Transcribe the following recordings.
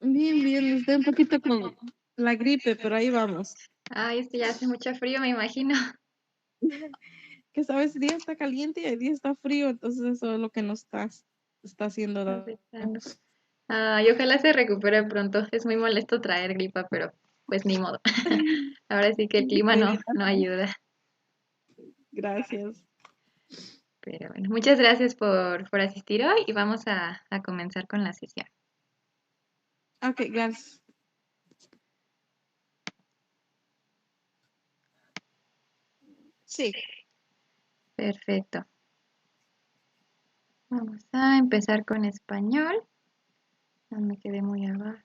Bien, bien, estoy un poquito con la gripe, pero ahí vamos. Ay, es que ya hace mucho frío, me imagino. Que sabes, día está caliente y el día está frío, entonces eso es lo que nos está haciendo daño. Afectando. Ay, ojalá se recupere pronto. Es muy molesto traer gripa, pero pues ni modo. Ahora sí que el clima no Meditación. ayuda. Gracias. Pero bueno, muchas gracias por asistir hoy y vamos a comenzar con la sesión. Ok, gracias. Sí. Perfecto. Vamos a empezar con español. No me quedé muy abajo.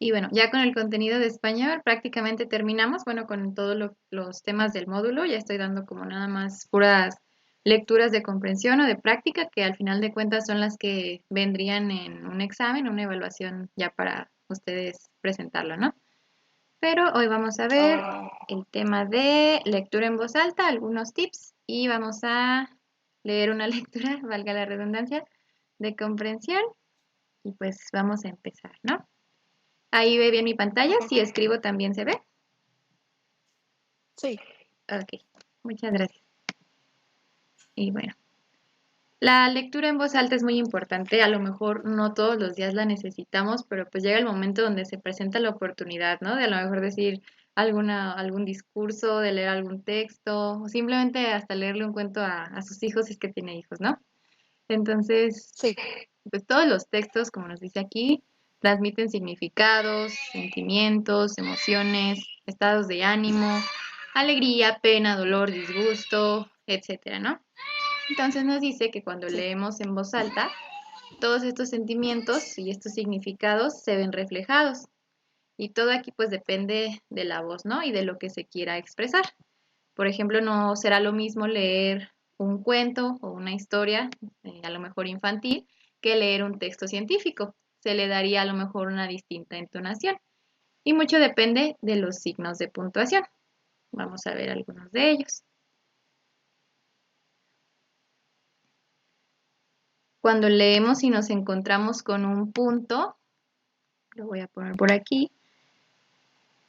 Y bueno, ya con el contenido de español prácticamente terminamos, bueno, con todos los temas del módulo, ya estoy dando como nada más puras lecturas de comprensión o de práctica, que al final de cuentas son las que vendrían en un examen, una evaluación ya para ustedes presentarlo, ¿no? Pero hoy vamos a ver Ah, el tema de lectura en voz alta, algunos tips, y vamos a leer una lectura, valga la redundancia, de comprensión, y pues vamos a empezar, ¿no? Ahí ve bien mi pantalla, ok. si escribo también se ve. Sí. Ok, muchas gracias. Y bueno, la lectura en voz alta es muy importante, a lo mejor no todos los días la necesitamos, pero pues llega el momento donde se presenta la oportunidad, ¿no? De a lo mejor decir algún discurso, de leer algún texto, o simplemente hasta leerle un cuento a sus hijos si es que tiene hijos, ¿no? Entonces, Sí. pues todos los textos, como nos dice aquí, transmiten significados, sentimientos, emociones, estados de ánimo, alegría, pena, dolor, disgusto, etcétera, ¿no? Entonces nos dice que cuando Sí. leemos en voz alta, todos estos sentimientos y estos significados se ven reflejados. Y todo aquí pues depende de la voz, ¿no? Y de lo que se quiera expresar. Por ejemplo, no será lo mismo leer un cuento o una historia, a lo mejor infantil, que leer un texto científico. Se le daría a lo mejor una distinta entonación. Y mucho depende de los signos de puntuación. Vamos a ver algunos de ellos. Cuando leemos y nos encontramos con un punto, lo voy a poner por aquí.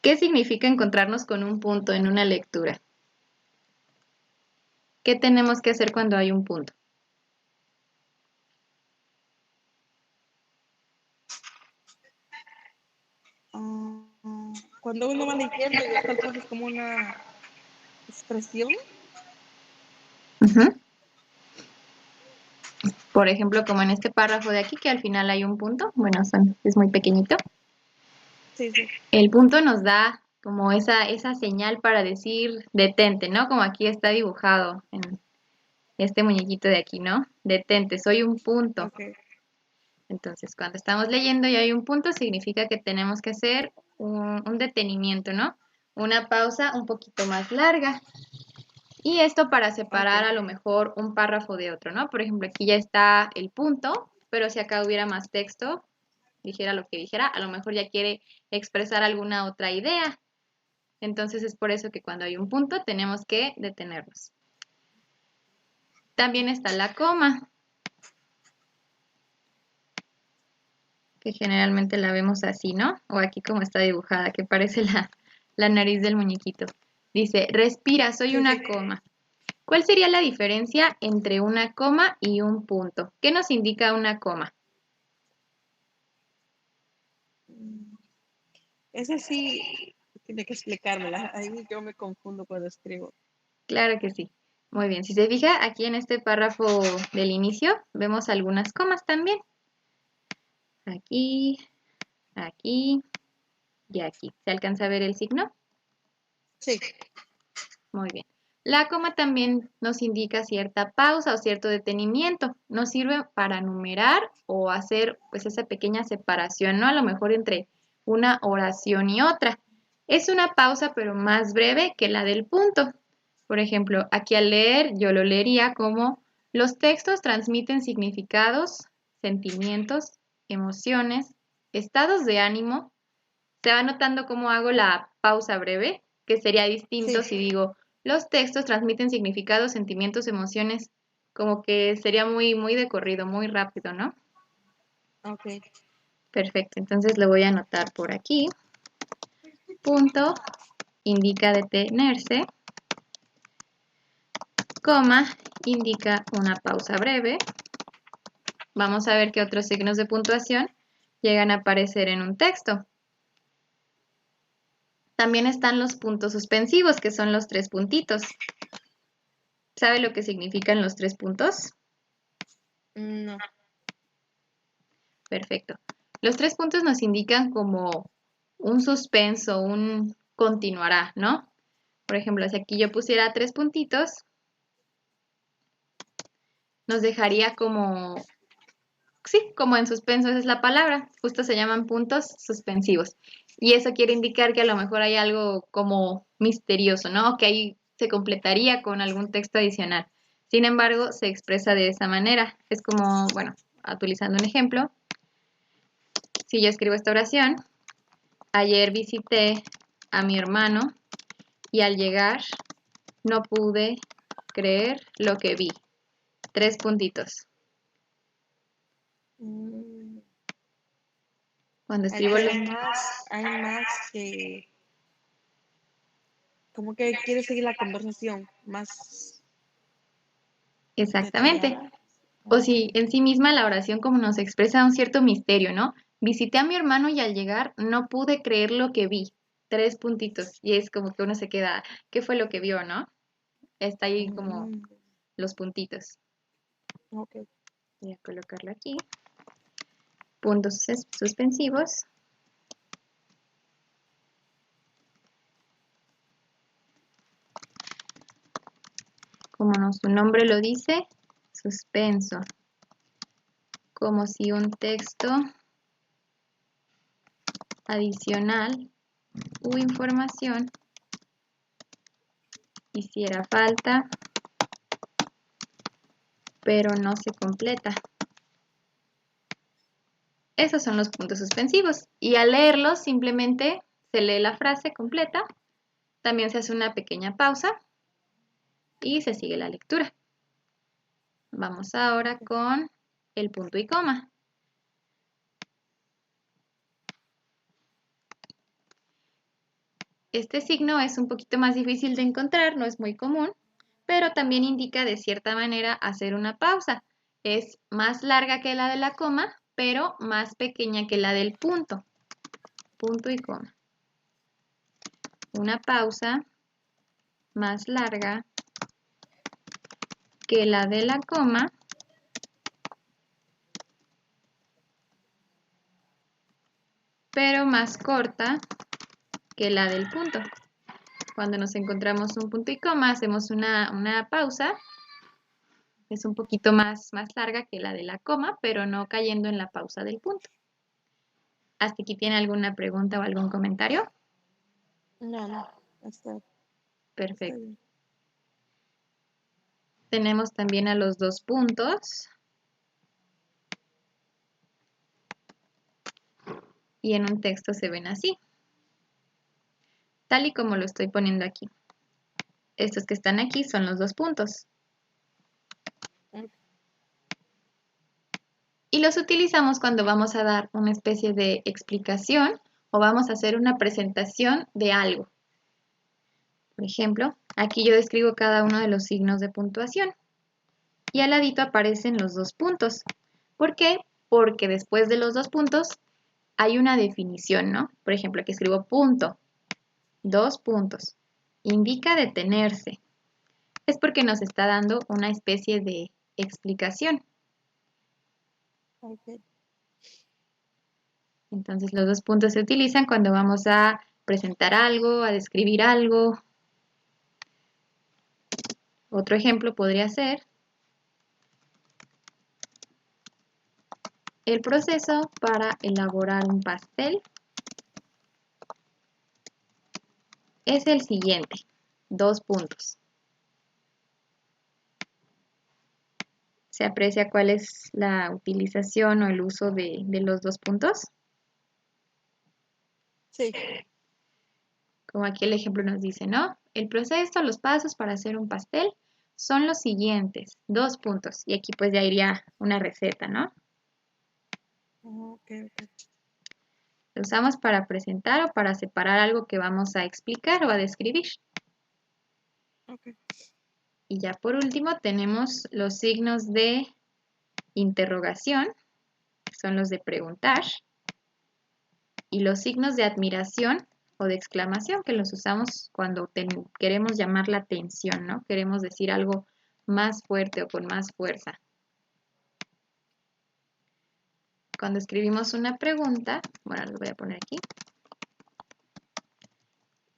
¿Qué significa encontrarnos con un punto en una lectura? ¿Qué tenemos que hacer cuando hay un punto? Ah, cuando uno va leyendo y está el punto es como una expresión. Ujú. Por ejemplo, como en este párrafo de aquí, que al final hay un punto, bueno, es muy pequeñito. Sí, sí. El punto nos da como esa señal para decir detente, ¿no? Como aquí está dibujado en este muñequito de aquí, ¿no? Detente, soy un punto. Ok. Entonces, cuando estamos leyendo y hay un punto, significa que tenemos que hacer un detenimiento, ¿no? Una pausa un poquito más larga. Y esto para Ok. separar a lo mejor un párrafo de otro, ¿no? Por ejemplo, aquí ya está el punto, pero si acá hubiera más texto, dijera lo que dijera, a lo mejor ya quiere expresar alguna otra idea. Entonces es por eso que cuando hay un punto tenemos que detenernos. También está la coma, que generalmente la vemos así, ¿no? O aquí como está dibujada, que parece la nariz del muñequito. Dice, respira, soy Sí, una sí. coma. ¿Cuál sería la diferencia entre una coma y un punto? ¿Qué nos indica una coma? Mm, esa sí tiene que explicármela. Ahí yo me confundo cuando escribo. Claro que sí. Muy bien. Si se fija, aquí en este párrafo del inicio vemos algunas comas también. Aquí, aquí y aquí. ¿Se alcanza a ver el signo? Sí. Muy bien. La coma también nos indica cierta pausa o cierto detenimiento. Nos sirve para numerar o hacer pues esa pequeña separación, ¿no? A lo mejor entre una oración y otra. Es una pausa pero más breve que la del punto. Por ejemplo, aquí al leer yo lo leería como los textos transmiten significados, sentimientos, emociones, estados de ánimo. Se va notando cómo hago la pausa breve, que sería distinto Sí. si digo los textos transmiten significados, sentimientos, emociones, como que sería muy, muy de corrido, muy rápido, ¿no? Ok. Perfecto, entonces lo voy a anotar por aquí. Punto indica detenerse, coma indica una pausa breve. Vamos a ver qué otros signos de puntuación llegan a aparecer en un texto. También están los puntos suspensivos, que son los 3 puntitos. ¿Sabe lo que significan los 3 puntos? No. Perfecto. Los 3 puntos nos indican como un suspenso, un continuará, ¿no? Por ejemplo, si aquí yo pusiera 3 puntitos, nos dejaría como, sí, como en suspenso, esa es la palabra. Justo se llaman puntos suspensivos. Y eso quiere indicar que a lo mejor hay algo como misterioso, ¿no? Que ahí se completaría con algún texto adicional. Sin embargo, se expresa de esa manera. Es como, bueno, utilizando un ejemplo, si yo escribo esta oración, ayer visité a mi hermano y al llegar no pude creer lo que vi. 3 puntitos. Mm, Cuando Hay, escribo pero hay más que, como que quiere seguir la conversación más exactamente. detallada. O Ok. si en sí misma la oración como nos expresa un cierto misterio, ¿no? Visité a mi hermano y al llegar no pude creer lo que vi. 3 puntitos. Y es como que uno se queda, ¿qué fue lo que vio, no? Está ahí como Mm, los puntitos. ok. Voy a colocarlo aquí. Puntos suspensivos. Como su nombre lo dice, suspenso. Como si un texto adicional u información hiciera falta, pero no se completa. Esos son los puntos suspensivos. Y al leerlos simplemente se lee la frase completa, también se hace una pequeña pausa y se sigue la lectura. Vamos ahora Ok. con el punto y coma. Este signo es un poquito más difícil de encontrar, no es muy común, pero también indica de cierta manera hacer una pausa. Es más larga que la de la coma, pero más pequeña que la del punto. Punto y coma. Una pausa más larga que la de la coma, pero más corta que la del punto. Cuando nos encontramos un punto y coma, hacemos una pausa. Es un poquito más larga que la de la coma, pero no cayendo en la pausa del punto. ¿Hasta aquí tiene alguna pregunta o algún comentario? No, no. Está Perfecto. bien. Tenemos también a los 2 puntos. Y en un texto se ven así, tal y como lo estoy poniendo aquí. Estos que están aquí son los 2 puntos. Ok. Y los utilizamos cuando vamos a dar una especie de explicación o vamos a hacer una presentación de algo. Por ejemplo, aquí yo describo cada uno de los signos de puntuación y al ladito aparecen los 2 puntos. ¿Por qué? Porque después de los 2 puntos hay una definición, ¿no? Por ejemplo, aquí escribo punto, 2 puntos. Indica detenerse. Es porque nos está dando una especie de explicación. Ok. Entonces los 2 puntos se utilizan cuando vamos a presentar algo, a describir algo. Otro ejemplo podría ser el proceso para elaborar un pastel es el siguiente, 2 puntos. ¿Se aprecia cuál es la utilización o el uso de los 2 puntos? Sí. Como aquí el ejemplo nos dice, ¿no? El proceso, los pasos para hacer un pastel son los siguientes, 2 puntos. Y aquí pues ya iría una receta, ¿no? Ok, ok. Lo usamos para presentar o para separar algo que vamos a explicar o a describir. Ok. Y ya por último tenemos los signos de interrogación, que son los de preguntar, y los signos de admiración o de exclamación, que los usamos cuando queremos llamar la atención, ¿no? Queremos decir algo más fuerte o con más fuerza. Cuando escribimos una pregunta, bueno, lo voy a poner aquí.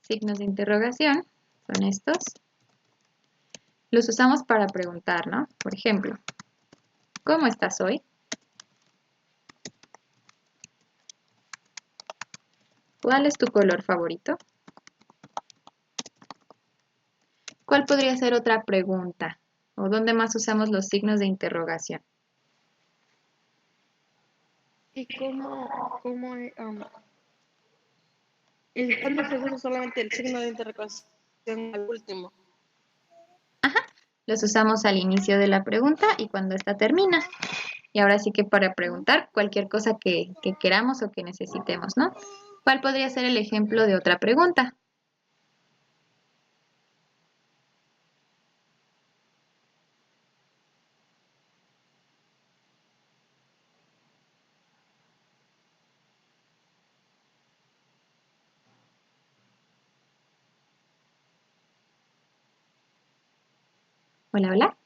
Signos de interrogación son estos. Los usamos para preguntar, ¿no? Por ejemplo, ¿cómo estás hoy? ¿Cuál es tu color favorito? ¿Cuál podría ser otra pregunta? ¿O dónde más usamos los signos de interrogación? ¿Y ¿y cuándo se usa solamente el signo de interrogación al último? Los usamos al inicio de la pregunta y cuando esta termina. Y ahora sí que para preguntar cualquier cosa que queramos o que necesitemos, ¿no? ¿Cuál podría ser el ejemplo de otra pregunta? Hola, hola.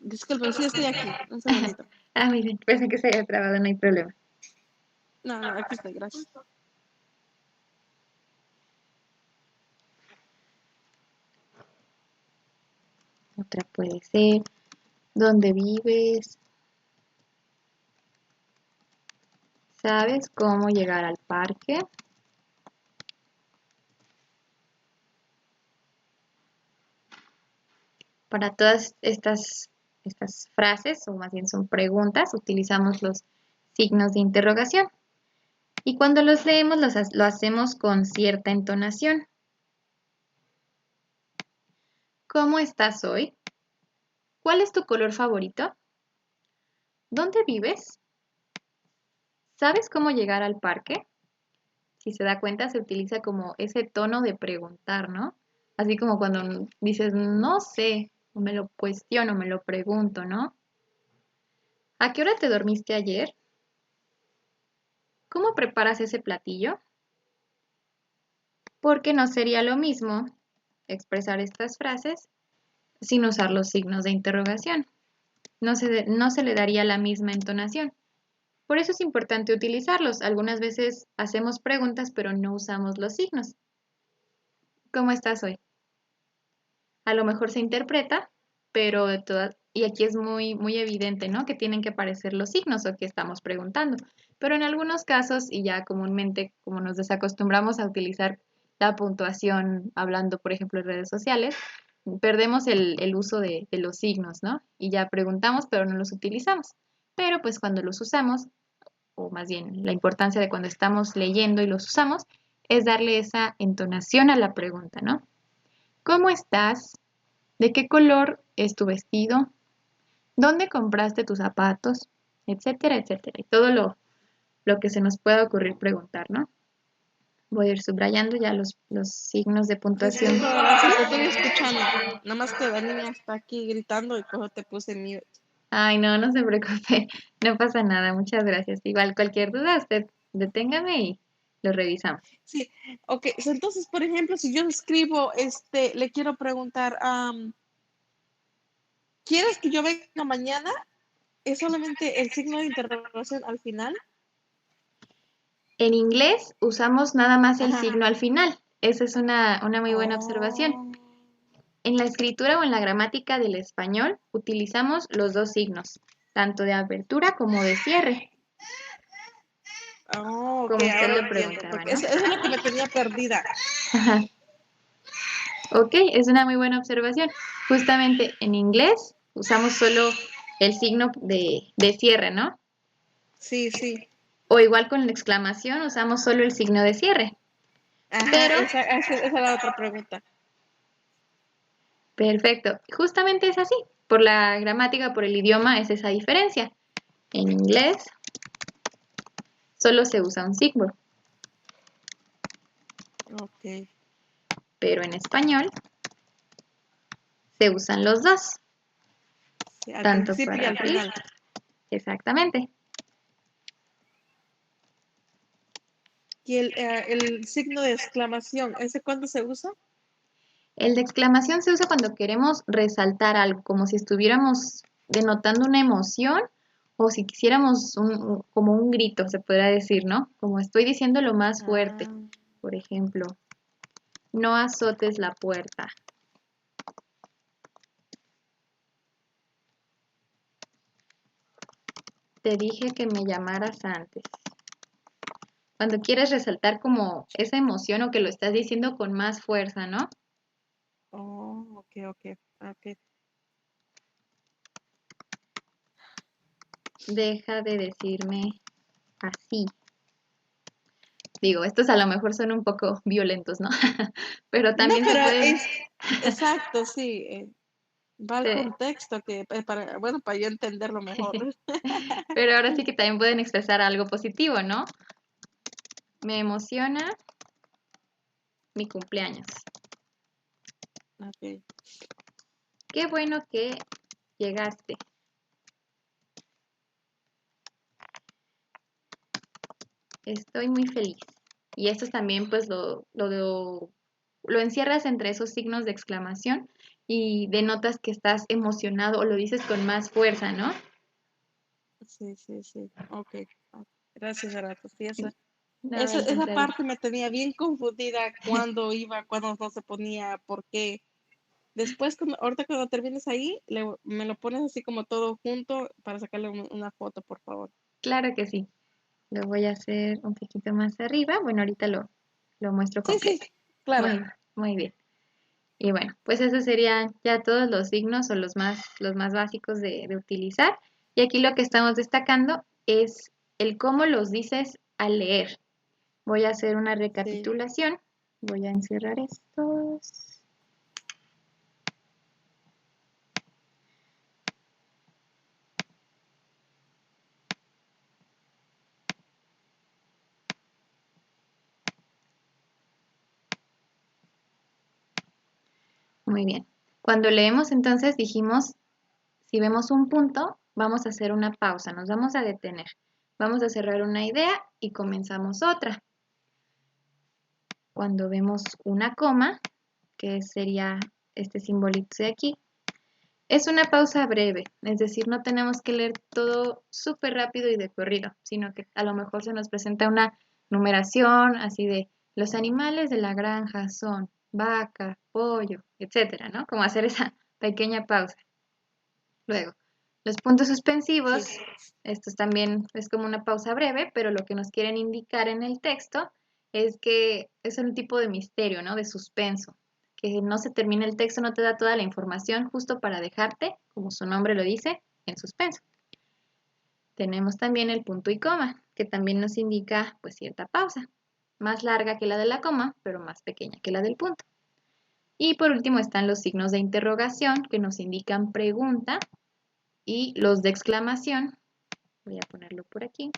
Disculpe, sí estoy aquí. Un segundito. Ah, muy bien. Pensé que se había trabado, no hay problema. No, no, aquí estoy, gracias. Otra puede ser, ¿dónde vives? ¿Sabes cómo llegar al parque? Para todas estas frases, o más bien son preguntas, utilizamos los signos de interrogación. Y cuando los leemos, lo hacemos con cierta entonación. ¿Cómo estás hoy? ¿Cuál es tu color favorito? ¿Dónde vives? ¿Sabes cómo llegar al parque? Si se da cuenta, se utiliza como ese tono de preguntar, ¿no? Así como cuando dices, no sé, o me lo cuestiono, me lo pregunto, ¿no? ¿A qué hora te dormiste ayer? ¿Cómo preparas ese platillo? Porque no sería lo mismo expresar estas frases sin usar los signos de interrogación. No se le daría la misma entonación. Por eso es importante utilizarlos. Algunas veces hacemos preguntas pero no usamos los signos. ¿Cómo estás hoy? A lo mejor se interpreta, pero y aquí es muy evidente, ¿no? Que tienen que aparecer los signos o que estamos preguntando. Pero en algunos casos, y ya comúnmente como nos desacostumbramos a utilizar la puntuación hablando, por ejemplo, en redes sociales, perdemos el uso de los signos, ¿no? Y ya preguntamos, pero no los utilizamos. Pero pues cuando los usamos, o más bien la importancia de cuando estamos leyendo y los usamos, es darle esa entonación a la pregunta, ¿no? ¿Cómo estás? ¿De qué color es tu vestido? ¿Dónde compraste tus zapatos? Etcétera, etcétera. Y todo lo que se nos pueda ocurrir preguntar, ¿no? Voy a ir subrayando ya los signos de puntuación. Disculpa, gracias, te estoy escuchando. Nada más que la niña está aquí gritando y por eso te puse mute. Ay, no, no se preocupe. No pasa nada. Muchas gracias. Igual cualquier duda, usted deténgame y lo revisamos. Sí, ok. Entonces, por ejemplo, si yo escribo, le quiero preguntar, ¿quieres que yo venga mañana? ¿Es solamente el signo de interrogación al final? En inglés usamos nada más el Ajá. signo al final. Esa es una muy buena observación. Oh, En la escritura o en la gramática del español utilizamos los dos signos, tanto de apertura como de cierre, oh, ok, como usted ahora lo entiendo, preguntaba, porque ¿no? eso es lo que me tenía perdida. Ajá. Ok, es una muy buena observación. Justamente en inglés usamos solo el signo de cierre, ¿no? Sí, sí. O igual con la exclamación usamos solo el signo de cierre. Ajá, Pero, esa era la otra pregunta. perfecto, justamente es así. Por la gramática, por el idioma es esa diferencia. En inglés solo se usa un signo, Ok. pero en español se usan los dos, Sí, al tanto principio y para al abrir, final. exactamente. Y el signo de exclamación, ¿ese cuándo se usa? El de exclamación se usa cuando queremos resaltar algo, como si estuviéramos denotando una emoción o si quisiéramos como un grito, se podría decir, ¿no? Como estoy diciendo lo más fuerte. Ah, Por ejemplo, no azotes la puerta. Te dije que me llamaras antes. Cuando quieres resaltar como esa emoción o que lo estás diciendo con más fuerza, ¿no? oh, ok. Deja de decirme así. Digo, estos a lo mejor son un poco violentos, ¿no? Pero No, también se pero pueden, es exacto, sí. Va al se- contexto que para, bueno, para yo entenderlo mejor. pero ahora sí que también pueden expresar algo positivo, ¿no? Me emociona mi cumpleaños. Ok, Qué bueno que llegaste. Estoy muy feliz. Y esto también pues lo encierras entre esos signos de exclamación y denotas que estás emocionado o lo dices con más fuerza, ¿no? sí. Ok. Gracias, Arato. Sí, No, al esa contrario. parte me tenía bien confundida cuando iba, cuando no se ponía, por qué. Después, ahorita cuando termines ahí, me lo pones así como todo junto para sacarle una foto, por favor. Claro que sí. Lo voy a hacer un poquito más arriba. Bueno, ahorita lo muestro Sí, completo. claro. Muy, muy bien. Y bueno, pues esos serían ya todos los signos o los más básicos de utilizar. Y aquí lo que estamos destacando es el cómo los dices al leer. Voy a hacer una Sí. recapitulación. Voy a encerrar estos. Muy bien. Cuando leemos entonces dijimos, si vemos un punto, vamos a hacer una pausa, nos vamos a detener. Vamos a cerrar una idea y comenzamos otra. Cuando vemos una coma, que sería este simbolito de aquí, es una pausa breve, es decir, no tenemos que leer todo súper rápido y de corrido, sino que a lo mejor se nos presenta una numeración así de los animales de la granja son vaca, pollo, etcétera, ¿no? Como hacer esa pequeña pausa. Luego, los puntos Sí, suspensivos, estos también es como una pausa breve, pero lo que nos quieren indicar en el texto es que es un tipo de misterio, ¿no? De suspenso, que no se termina el texto, no te da toda la información justo para dejarte, como su nombre lo dice, en suspenso. Tenemos también el punto y coma, que también nos indica pues cierta pausa, más larga que la de la coma, pero más pequeña que la del punto. Y por último están los signos de interrogación, que nos indican pregunta, y los de exclamación, voy a ponerlo por aquí,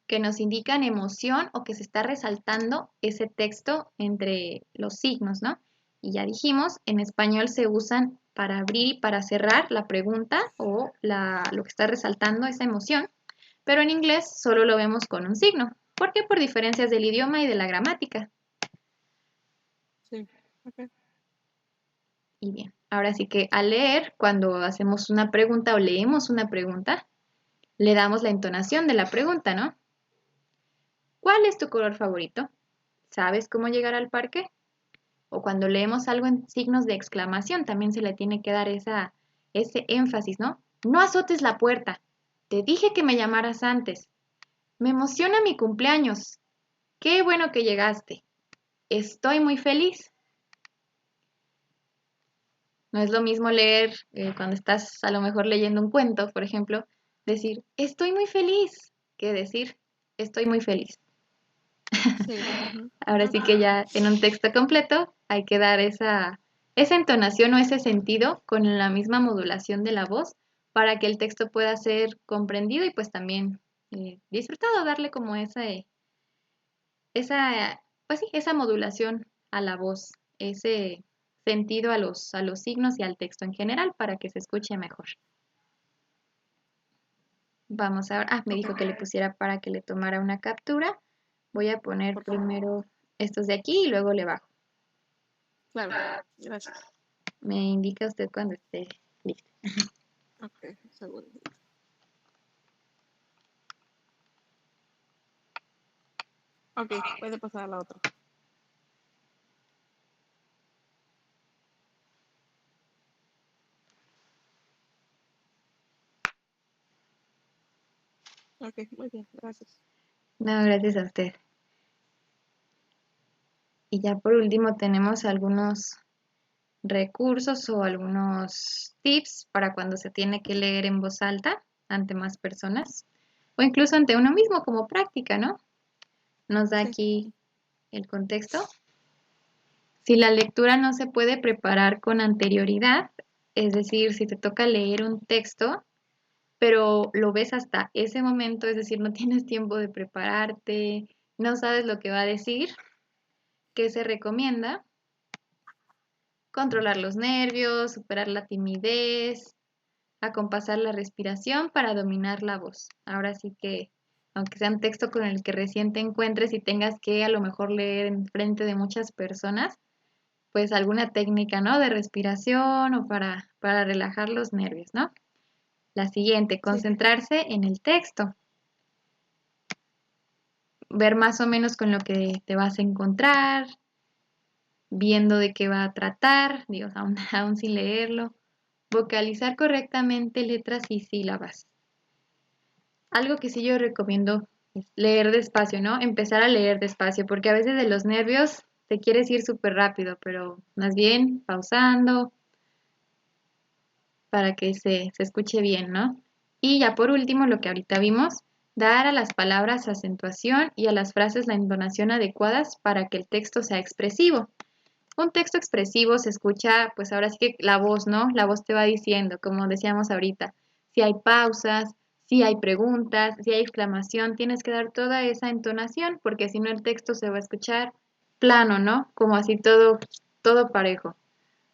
que nos indican emoción o que se está resaltando ese texto entre los signos, ¿no? Y ya dijimos, en español se usan para abrir y para cerrar la pregunta o lo que está resaltando esa emoción, pero en inglés solo lo vemos con un signo. ¿Por qué? Por diferencias del idioma y de la gramática. sí. Ok. Y bien, ahora sí que al leer, cuando hacemos una pregunta o leemos una pregunta, le damos la entonación de la pregunta, ¿no? ¿Cuál es tu color favorito? ¿Sabes cómo llegar al parque? O cuando leemos algo en signos de exclamación, también se le tiene que dar ese énfasis, ¿no? No azotes la puerta. Te dije que me llamaras antes. Me emociona mi cumpleaños. Qué bueno que llegaste. Estoy muy feliz. No es lo mismo leer cuando estás a lo mejor leyendo un cuento, por ejemplo, decir estoy muy feliz que decir estoy muy feliz. Sí. Ujú. Ahora sí que ya en un texto completo hay que dar esa entonación o ese sentido con la misma modulación de la voz para que el texto pueda ser comprendido y pues también disfrutado, darle como pues sí, esa modulación a la voz, ese sentido a los signos y al texto en general para que se escuche mejor. Vamos a ver, me Ok, dijo que le pusiera para que le tomara una captura. Voy a poner por favor. primero estos de aquí y luego le bajo. Claro, gracias. Me indica usted cuando esté listo. Ok, un segundo. Ok, puede pasar a la otra. Ok, muy bien, gracias. No, gracias a usted. Y ya por último tenemos algunos recursos o algunos tips para cuando se tiene que leer en voz alta ante más personas o incluso ante uno mismo como práctica, ¿no? Nos da Sí, aquí el contexto. Si la lectura no se puede preparar con anterioridad, es decir, si te toca leer un texto, pero lo ves hasta ese momento, es decir, no tienes tiempo de prepararte, no sabes lo que va a decir, ¿qué se recomienda? Controlar los nervios, superar la timidez, acompasar la respiración para dominar la voz. Ahora sí que, aunque sea un texto con el que recién te encuentres y tengas que a lo mejor leer en frente de muchas personas, pues alguna técnica, ¿no? De respiración o para relajar los nervios, ¿no? La siguiente, sí. concentrarse en el texto, ver más o menos con lo que te vas a encontrar, viendo de qué va a tratar, digo, aún, aún sin leerlo, vocalizar correctamente letras y sílabas. Algo que sí yo recomiendo es leer despacio, ¿no? Empezar a leer despacio, porque a veces de los nervios te quieres ir súper rápido, pero más bien pausando para que se escuche bien, ¿no? Y ya por último, lo que ahorita vimos, dar a las palabras acentuación y a las frases la entonación adecuadas para que el texto sea expresivo. Un texto expresivo se escucha, pues ahora sí que la voz, ¿no? La voz te va diciendo, como decíamos ahorita, si hay pausas, si hay preguntas, si hay exclamación, tienes que dar toda esa entonación, porque si no el texto se va a escuchar plano, ¿no? Como así todo parejo.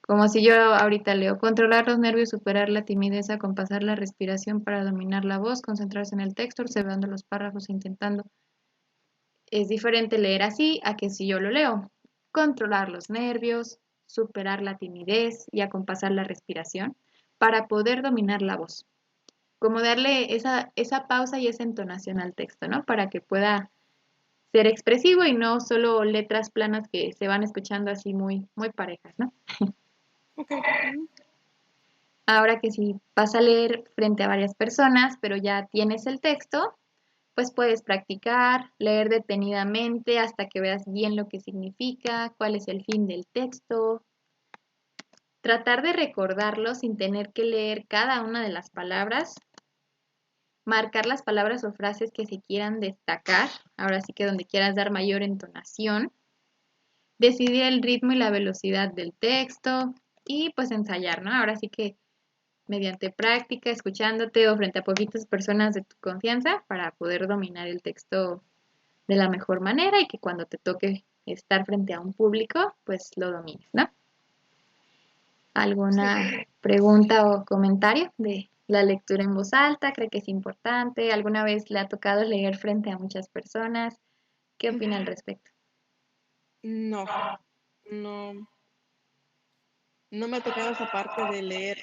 Como si yo ahorita leo, controlar los nervios, superar la timidez, acompasar la respiración para dominar la voz, concentrarse en el texto, observando los párrafos e intentando. Es diferente leer así a que si yo lo leo. Controlar los nervios, superar la timidez y acompasar la respiración para poder dominar la voz. Como darle esa pausa y esa entonación al texto, ¿no? Para que pueda ser expresivo y no solo letras planas que se van escuchando así muy parejas, ¿no? Ok, ujú, Ahora que si vas a leer frente a varias personas, pero ya tienes el texto, pues puedes practicar, leer detenidamente hasta que veas bien lo que significa, cuál es el fin del texto, tratar de recordarlo sin tener que leer cada una de las palabras, marcar las palabras o frases que se quieran destacar, ahora sí que donde quieras dar mayor entonación, decidir el ritmo y la velocidad del texto y pues ensayar, ¿no? Ahora sí que mediante práctica, escuchándote o frente a poquitas personas de tu confianza para poder dominar el texto de la mejor manera y que cuando te toque estar frente a un público, pues lo domines, ¿no? sí. ¿Alguna pregunta o comentario de la lectura en voz alta? ¿Cree que es importante? ¿Alguna vez le ha tocado leer frente a muchas personas? ¿Qué opina al respecto? No, no, no me ha tocado esa parte de leer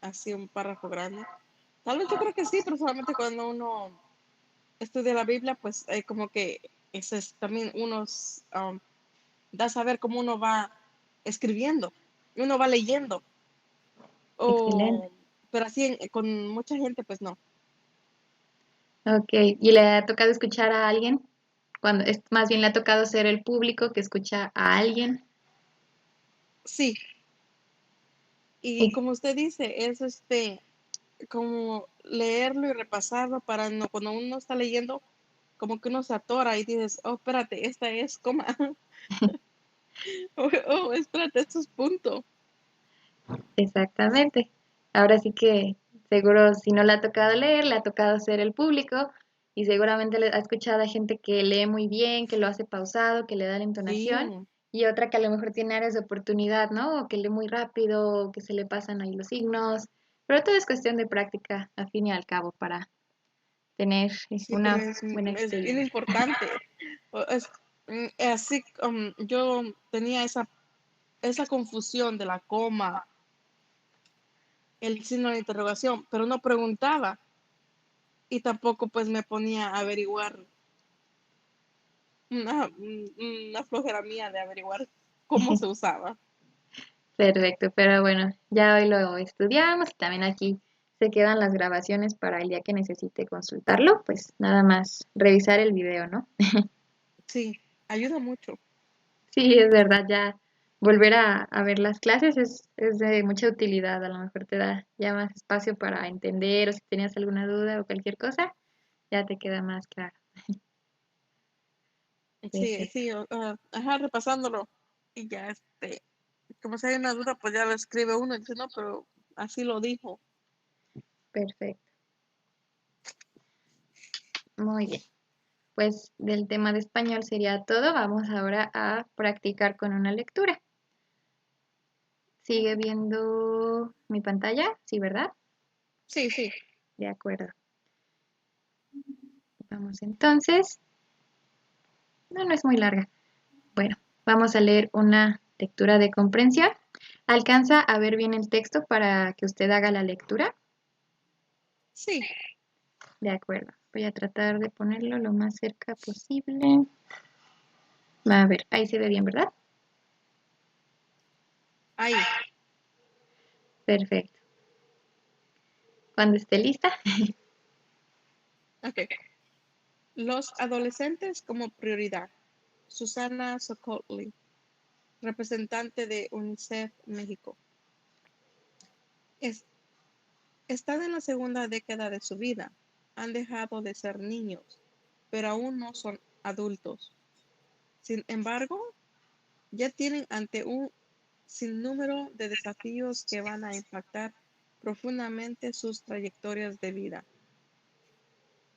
así un párrafo grande. Tal vez yo creo que sí, pero solamente cuando uno estudia la Biblia, pues como que ese es también unos da a saber cómo uno va escribiendo, uno va leyendo, Excelente. o, pero así con mucha gente, pues no. Ok, ¿y le ha tocado escuchar a alguien? Cuando es más bien le ha tocado ser el público que escucha a alguien. Sí, y Ex- como usted dice, es como leerlo y repasarlo para no, cuando uno está leyendo, como que uno se atora y dices, oh, espérate, esta es coma, oh, espérate, esto es punto. Exactamente. Ahora sí que seguro si no le ha tocado leer, le ha tocado ser el público y seguramente le ha escuchado a gente que lee muy bien, que lo hace pausado, que le da la Sí, entonación y otra que a lo mejor tiene áreas de oportunidad, ¿no? O que lee muy rápido, o que se le pasan ahí los signos. Pero todo es cuestión de práctica, al fin y al cabo, para tener sí, pero una buena es bien experiencia. importante. Así, yo tenía esa confusión de la coma, el signo de interrogación, pero no preguntaba y tampoco pues me ponía a averiguar, una flojera mía de averiguar cómo se usaba. Perfecto, pero bueno, ya hoy lo estudiamos y también aquí se quedan las grabaciones para el día que necesite consultarlo, pues nada más revisar el video, ¿no? Sí, ayuda mucho. Sí, es verdad, ya volver a ver las clases es de mucha utilidad, a lo mejor te da ya más espacio para entender o si tenías alguna duda o cualquier cosa, ya te queda más claro. Sí, Perfecto, sí, ajá, repasándolo. Y ya, como si hay una duda, pues ya lo escribe uno y dice, no, pero así lo dijo. perfecto, muy bien. Pues del tema de español sería todo, vamos ahora a practicar con una lectura. ¿Sigue Ok. viendo mi pantalla? Sí, ¿verdad? Sí, sí. De acuerdo. Vamos entonces. No, no es muy larga. Bueno, vamos a leer una lectura de comprensión. ¿Alcanza a ver bien el texto para que usted haga la lectura? Sí, De acuerdo. Voy a tratar de ponerlo lo más cerca posible. A ver, ahí se ve bien, ¿verdad? ahí. Perfecto. Cuando esté lista. Ok. Los adolescentes como prioridad. Susana Sokotli, representante de UNICEF México. Es, Están en la segunda década de su vida. Han dejado de ser niños, pero aún no son adultos. Sin embargo, ya tienen ante un sinnúmero de desafíos que van a impactar profundamente sus trayectorias de vida.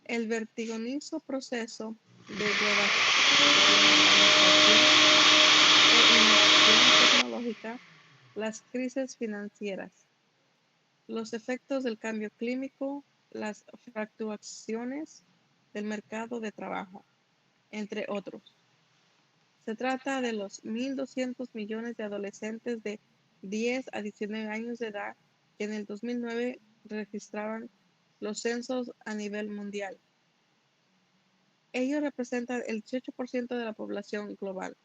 El vertiginoso proceso de globalización e innovación tecnológica, las crisis financieras, los efectos del cambio climático, las fluctuaciones del mercado de trabajo, entre otros. Se trata de los 1.200 millones de adolescentes de 10 a 19 años de edad que en el 2009 registraban los censos a nivel mundial. Ellos representan el 18% de la población global.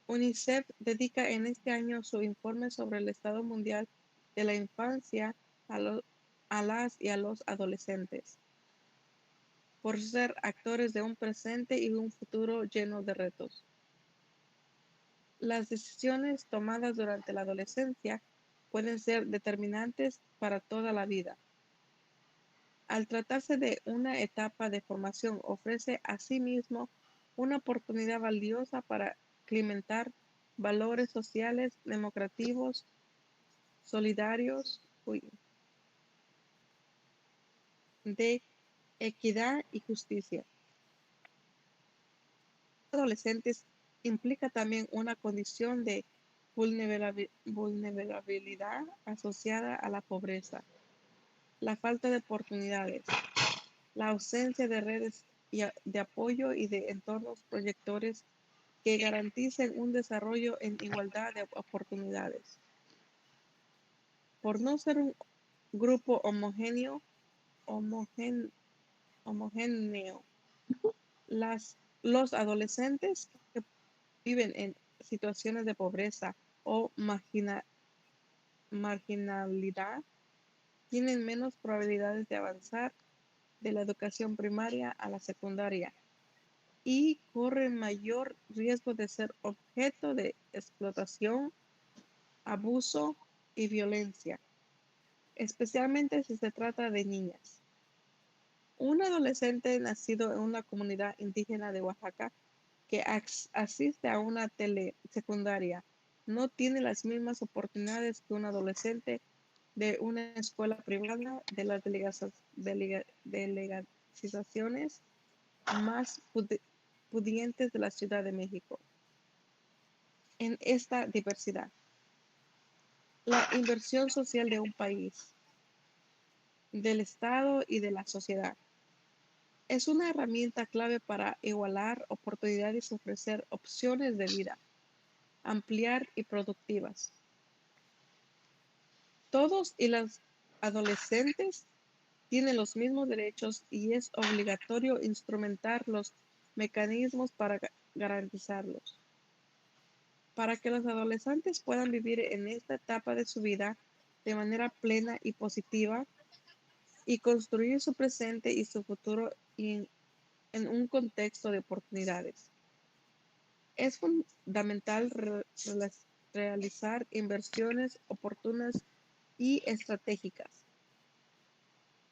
UNICEF dedica en este año su informe sobre el estado mundial de la infancia a las y a los adolescentes, por ser actores de un presente y un futuro lleno de retos. Las decisiones tomadas durante la adolescencia pueden ser determinantes para toda la vida. Al tratarse de una etapa de formación, ofrece asimismo una oportunidad valiosa para implementar valores sociales, democráticos, solidarios, de equidad y justicia. Adolescentes implica también una condición de vulnerabilidad asociada a la pobreza, la falta de oportunidades, la ausencia de redes de apoyo y de entornos proyectores que garanticen un desarrollo en igualdad de oportunidades. Por no ser un grupo homogén- homogéneo, los adolescentes que viven en situaciones de pobreza o marginalidad tienen menos probabilidades de avanzar de la educación primaria a la secundaria y corren mayor riesgo de ser objeto de explotación, abuso y violencia, especialmente si se trata de niñas. Un adolescente nacido en una comunidad indígena de Oaxaca que asiste a una telesecundaria no tiene las mismas oportunidades que un adolescente de una escuela privada de las delegaciones más pudientes de la Ciudad de México. En esta diversidad, la inversión social de un país, del Estado y de la sociedad es una herramienta clave para igualar oportunidades y ofrecer opciones de vida, ampliar y productivas. Todos y las adolescentes tienen los mismos derechos y es obligatorio instrumentar los mecanismos para garantizarlos. Para que los adolescentes puedan vivir en esta etapa de su vida de manera plena y positiva y construir su presente y su futuro en un contexto de oportunidades. Es fundamental realizar inversiones oportunas y estratégicas.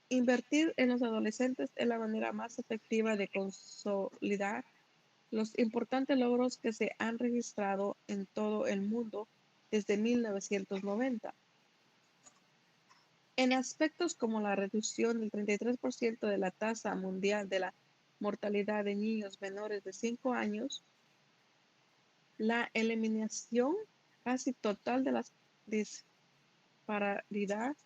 Invertir en los adolescentes es la manera más efectiva de consolidar los importantes logros que se han registrado en todo el mundo desde 1990. En aspectos como la reducción del 33% de la tasa mundial de la mortalidad de niños menores de 5 años, la eliminación casi total de la disparidad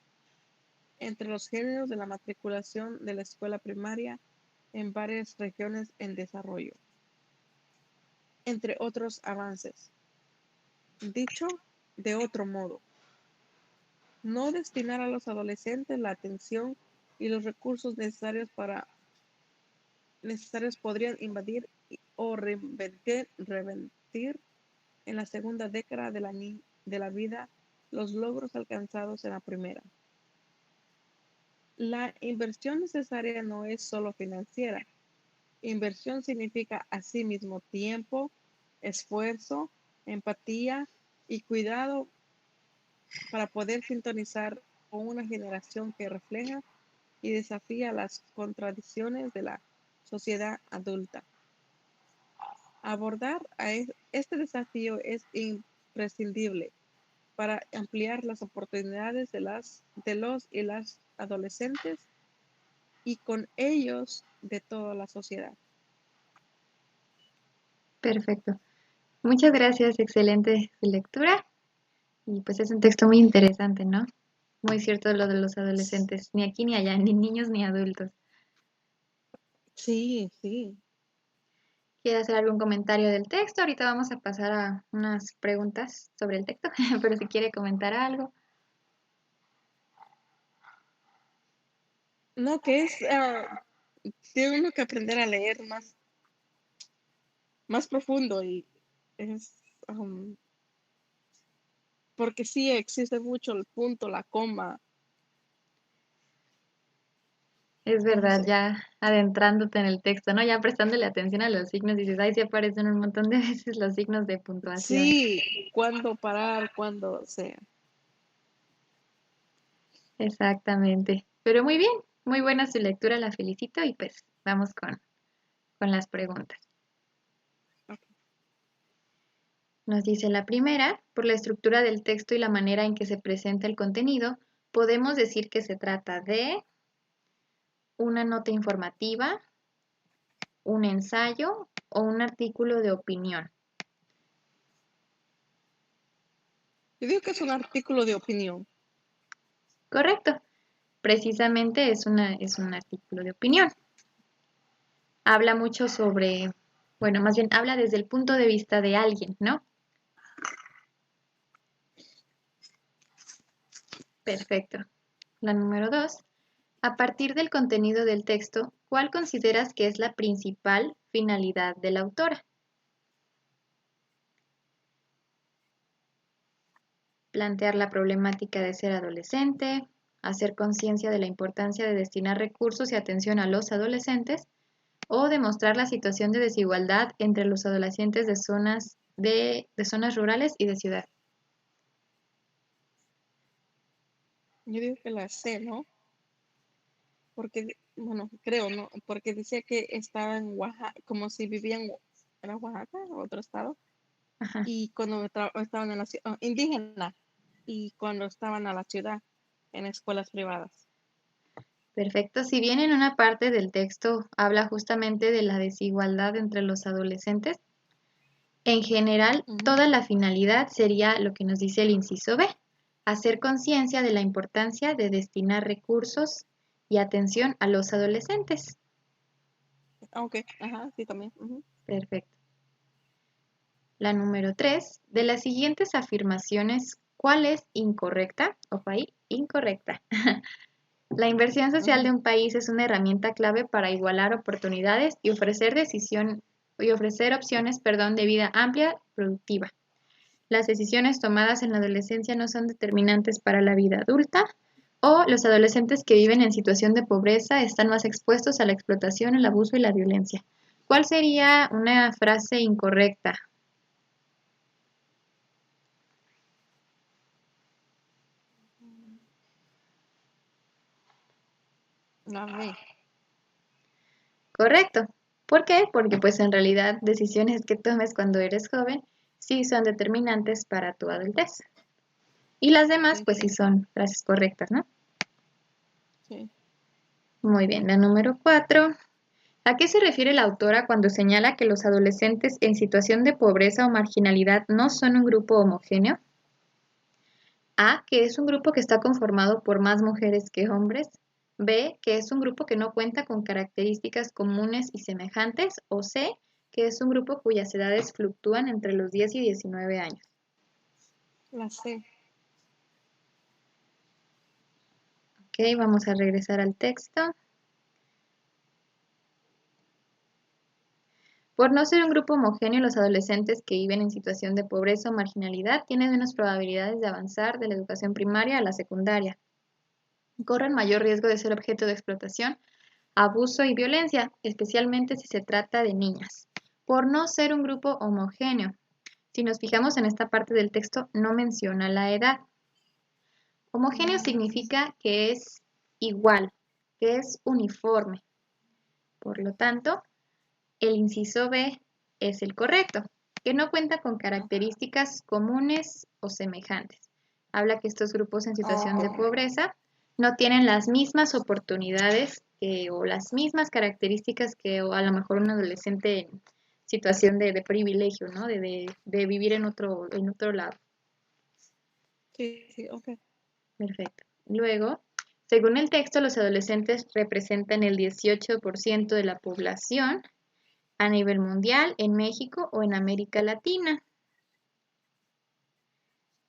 entre los géneros de la matriculación de la escuela primaria en varias regiones en desarrollo, entre otros avances. Dicho de otro modo, no destinar a los adolescentes la atención y los recursos necesarios podrían invadir o revertir en la segunda década de la vida los logros alcanzados en la primera. La inversión necesaria no es solo financiera. Inversión significa asimismo tiempo, esfuerzo, empatía y cuidado para poder sintonizar con una generación que refleja y desafía las contradicciones de la sociedad adulta. Abordar este desafío es imprescindible para ampliar las oportunidades de los y las adolescentes y con ellos de toda la sociedad. Perfecto. Muchas gracias, excelente su lectura. Y pues es un texto muy interesante, ¿no? Muy cierto lo de los adolescentes, ni aquí ni allá, ni niños ni adultos. Sí, sí. ¿Quiere hacer algún comentario del texto? Ahorita vamos a pasar a unas preguntas sobre el texto, pero si quiere comentar algo. No, que tiene uno que aprender a leer más profundo y es, porque sí existe mucho el punto, la coma, Es no verdad, sé. ya adentrándote en el texto, ¿no? Ya prestándole atención a los signos, dices, ay, sí aparecen un montón de veces los signos de puntuación. Sí, cuándo parar, cuándo sea. Exactamente. Pero muy bien, muy buena su lectura, la felicito y pues vamos con las preguntas. Nos dice la primera, por la estructura del texto y la manera en que se presenta el contenido, podemos decir que se trata de una nota informativa, un ensayo o un artículo de opinión. Yo digo que es un artículo de opinión. Correcto, precisamente es un artículo de opinión. Habla mucho sobre, bueno, más bien habla desde el punto de vista de alguien, ¿no? Perfecto. La número 2. A partir del contenido del texto, ¿cuál consideras que es la principal finalidad de la autora? Plantear la problemática de ser adolescente, hacer conciencia de la importancia de destinar recursos y atención a los adolescentes, o demostrar la situación de desigualdad entre los adolescentes de zonas rurales y de ciudad. Yo digo que la sé, ¿no? Porque, bueno, creo, ¿no? Porque decía que estaba en Oaxaca, como si vivía en, ¿era Oaxaca, otro estado? Ajá. y cuando estaban en la ciudad, indígena, y cuando estaban a la ciudad, en escuelas privadas. Perfecto. Si bien en una parte del texto habla justamente de la desigualdad entre los adolescentes, en general Ujú. toda la finalidad sería lo que nos dice el inciso B, hacer conciencia de la importancia de destinar recursos y atención a los adolescentes. Ok, ajá, sí, también. Ujú. Perfecto. La número 3, de las siguientes afirmaciones, ¿cuál es incorrecta? Ojo ahí, incorrecta. La inversión social de Ujú. un país es una herramienta clave para igualar oportunidades y ofrecer opciones, de vida amplia y productiva. Las decisiones tomadas en la adolescencia no son determinantes para la vida adulta, o los adolescentes que viven en situación de pobreza están más expuestos a la explotación, el abuso y la violencia. ¿Cuál sería una frase incorrecta? A ver, Correcto. ¿Por qué? Porque pues en realidad decisiones que tomes cuando eres joven sí son determinantes para tu adultez. Y las demás sí, pues sí sí, son frases correctas, ¿no? sí. Muy bien, la número 4. ¿A qué se refiere la autora cuando señala que los adolescentes en situación de pobreza o marginalidad no son un grupo homogéneo? A, que es un grupo que está conformado por más mujeres que hombres. B, que es un grupo que no cuenta con características comunes y semejantes. O C, que es un grupo cuyas edades fluctúan entre los 10 y 19 años. La C. Ok, vamos a regresar al texto. Por no ser un grupo homogéneo, los adolescentes que viven en situación de pobreza o marginalidad tienen menos probabilidades de avanzar de la educación primaria a la secundaria. Corren mayor riesgo de ser objeto de explotación, abuso y violencia, especialmente si se trata de niñas. Por no ser un grupo homogéneo. Si nos fijamos en esta parte del texto, no menciona la edad. Homogéneo significa que es igual, que es uniforme. Por lo tanto, el inciso B es el correcto, que no cuenta con características comunes o semejantes. Habla que estos grupos en situación de Oh, pobreza no tienen las mismas oportunidades o las mismas características que o a lo mejor un adolescente en situación de privilegio, ¿no? De vivir en otro lado. sí, sí, ok. Perfecto. Luego, según el texto, los adolescentes representan el 18% de la población a nivel mundial, en México o en América Latina.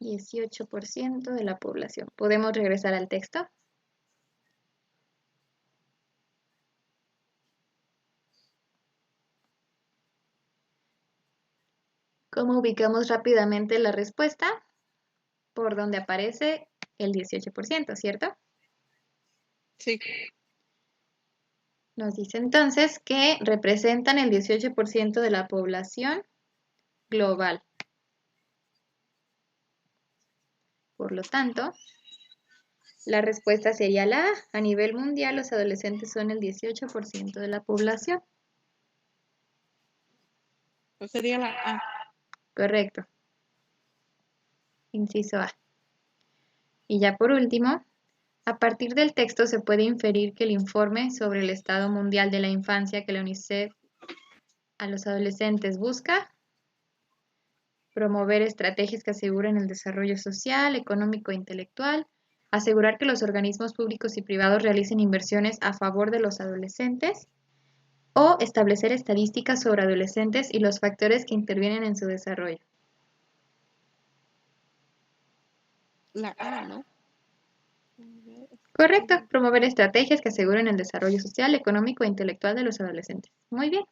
18% de la población. ¿Podemos regresar al texto? ¿Cómo ubicamos rápidamente la respuesta? Por donde aparece el 18%, ¿cierto? Sí, Nos dice entonces que representan el 18% de la población global. Por lo tanto, la respuesta sería la A. A nivel mundial, los adolescentes son el 18% de la población. pues sería la A. Correcto. Inciso A. Y ya por último, a partir del texto se puede inferir que el informe sobre el Estado Mundial de la Infancia que la UNICEF a los adolescentes busca promover estrategias que aseguren el desarrollo social, económico e intelectual, asegurar que los organismos públicos y privados realicen inversiones a favor de los adolescentes o establecer estadísticas sobre adolescentes y los factores que intervienen en su desarrollo. La A, ¿no? Correcto, promover estrategias que aseguren el desarrollo social, económico e intelectual de los adolescentes. Muy bien,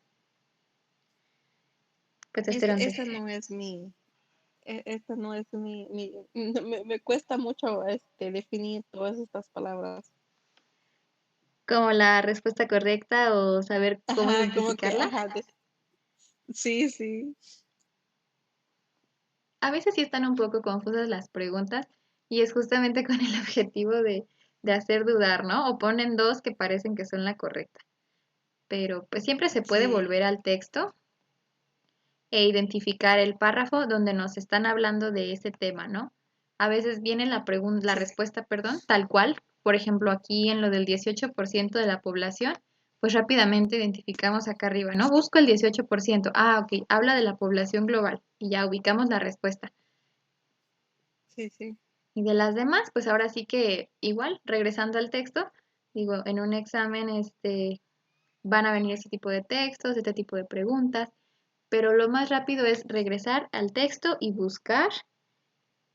pues esperando. Esta no es esta no es me cuesta mucho definir todas estas palabras. Como la respuesta correcta o saber cómo Ajá, como que, identificarla. ajá, sí, sí, A veces sí están un poco confusas las preguntas y es justamente con el objetivo de hacer dudar, ¿no? O ponen dos que parecen que son la correcta. Pero pues siempre se puede sí, volver al texto e identificar el párrafo donde nos están hablando de ese tema, ¿no? A veces viene la pregunta, la Sí. respuesta, perdón, tal cual. Por ejemplo, aquí en lo del 18% de la población, pues rápidamente identificamos acá arriba, ¿no? Busco el 18%. Ah, ok, habla de la población global y ya ubicamos la respuesta. Sí, sí. Y de las demás, pues ahora sí que igual, regresando al texto, digo, en un examen van a venir ese tipo de textos, este tipo de preguntas, pero lo más rápido es regresar al texto y buscar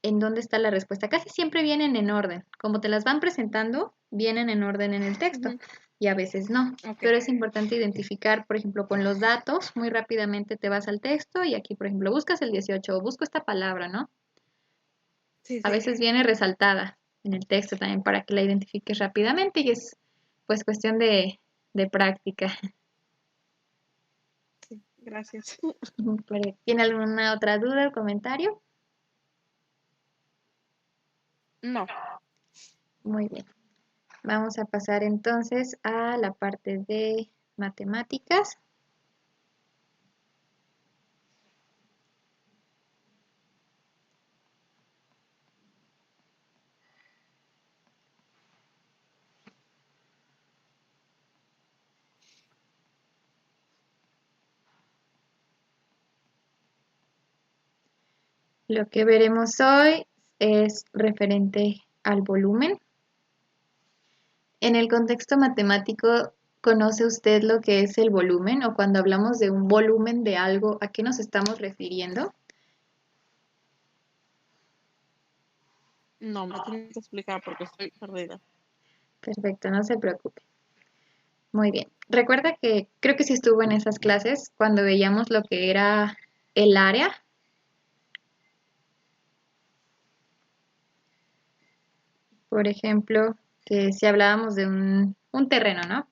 en dónde está la respuesta. Casi siempre vienen en orden. Como te las van presentando, vienen en orden en el texto Ujú. y a veces no. Ok. Pero es importante identificar, por ejemplo, con los datos, muy rápidamente te vas al texto y aquí, por ejemplo, buscas el 18 o busco esta palabra, ¿no? Sí, A sí. veces viene resaltada en el texto también para que la identifiques rápidamente y es pues cuestión de práctica. Sí. Gracias. ¿Tiene alguna otra duda o comentario? No. Muy bien. Vamos a pasar entonces a la parte de matemáticas. Lo que veremos hoy es referente al volumen. En el contexto matemático, ¿conoce usted lo que es el volumen? O cuando hablamos de un volumen de algo, ¿a qué nos estamos refiriendo? No, me tienes que explicar porque estoy perdida. Perfecto, no se preocupe. Muy bien. Recuerda que creo que sí estuvo en esas clases cuando veíamos lo que era el área. Por ejemplo, que si hablábamos de un terreno, ¿no?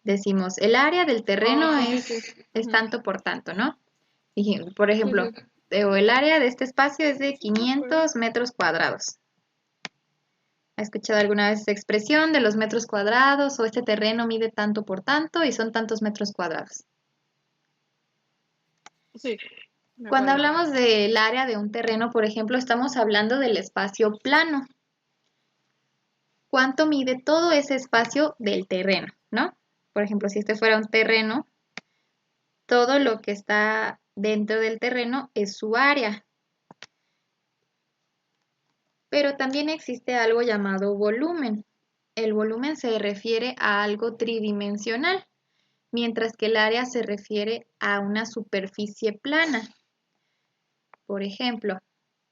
Decimos, el área del Oh, terreno sí, sí, sí. es Ujú. tanto por tanto, ¿no? Y, por Sí, ejemplo, sí. o el área de este espacio es de 500 metros cuadrados. ¿Ha escuchado alguna vez esa expresión de los metros cuadrados o este terreno mide tanto por tanto y son tantos metros cuadrados? Sí, me Cuando acuerdo. hablamos del área de un terreno, por ejemplo, estamos hablando del espacio plano. ¿Cuánto mide todo ese espacio del terreno, no? Por ejemplo, si este fuera un terreno, todo lo que está dentro del terreno es su área. Pero también existe algo llamado volumen. El volumen se refiere a algo tridimensional, mientras que el área se refiere a una superficie plana. Por ejemplo,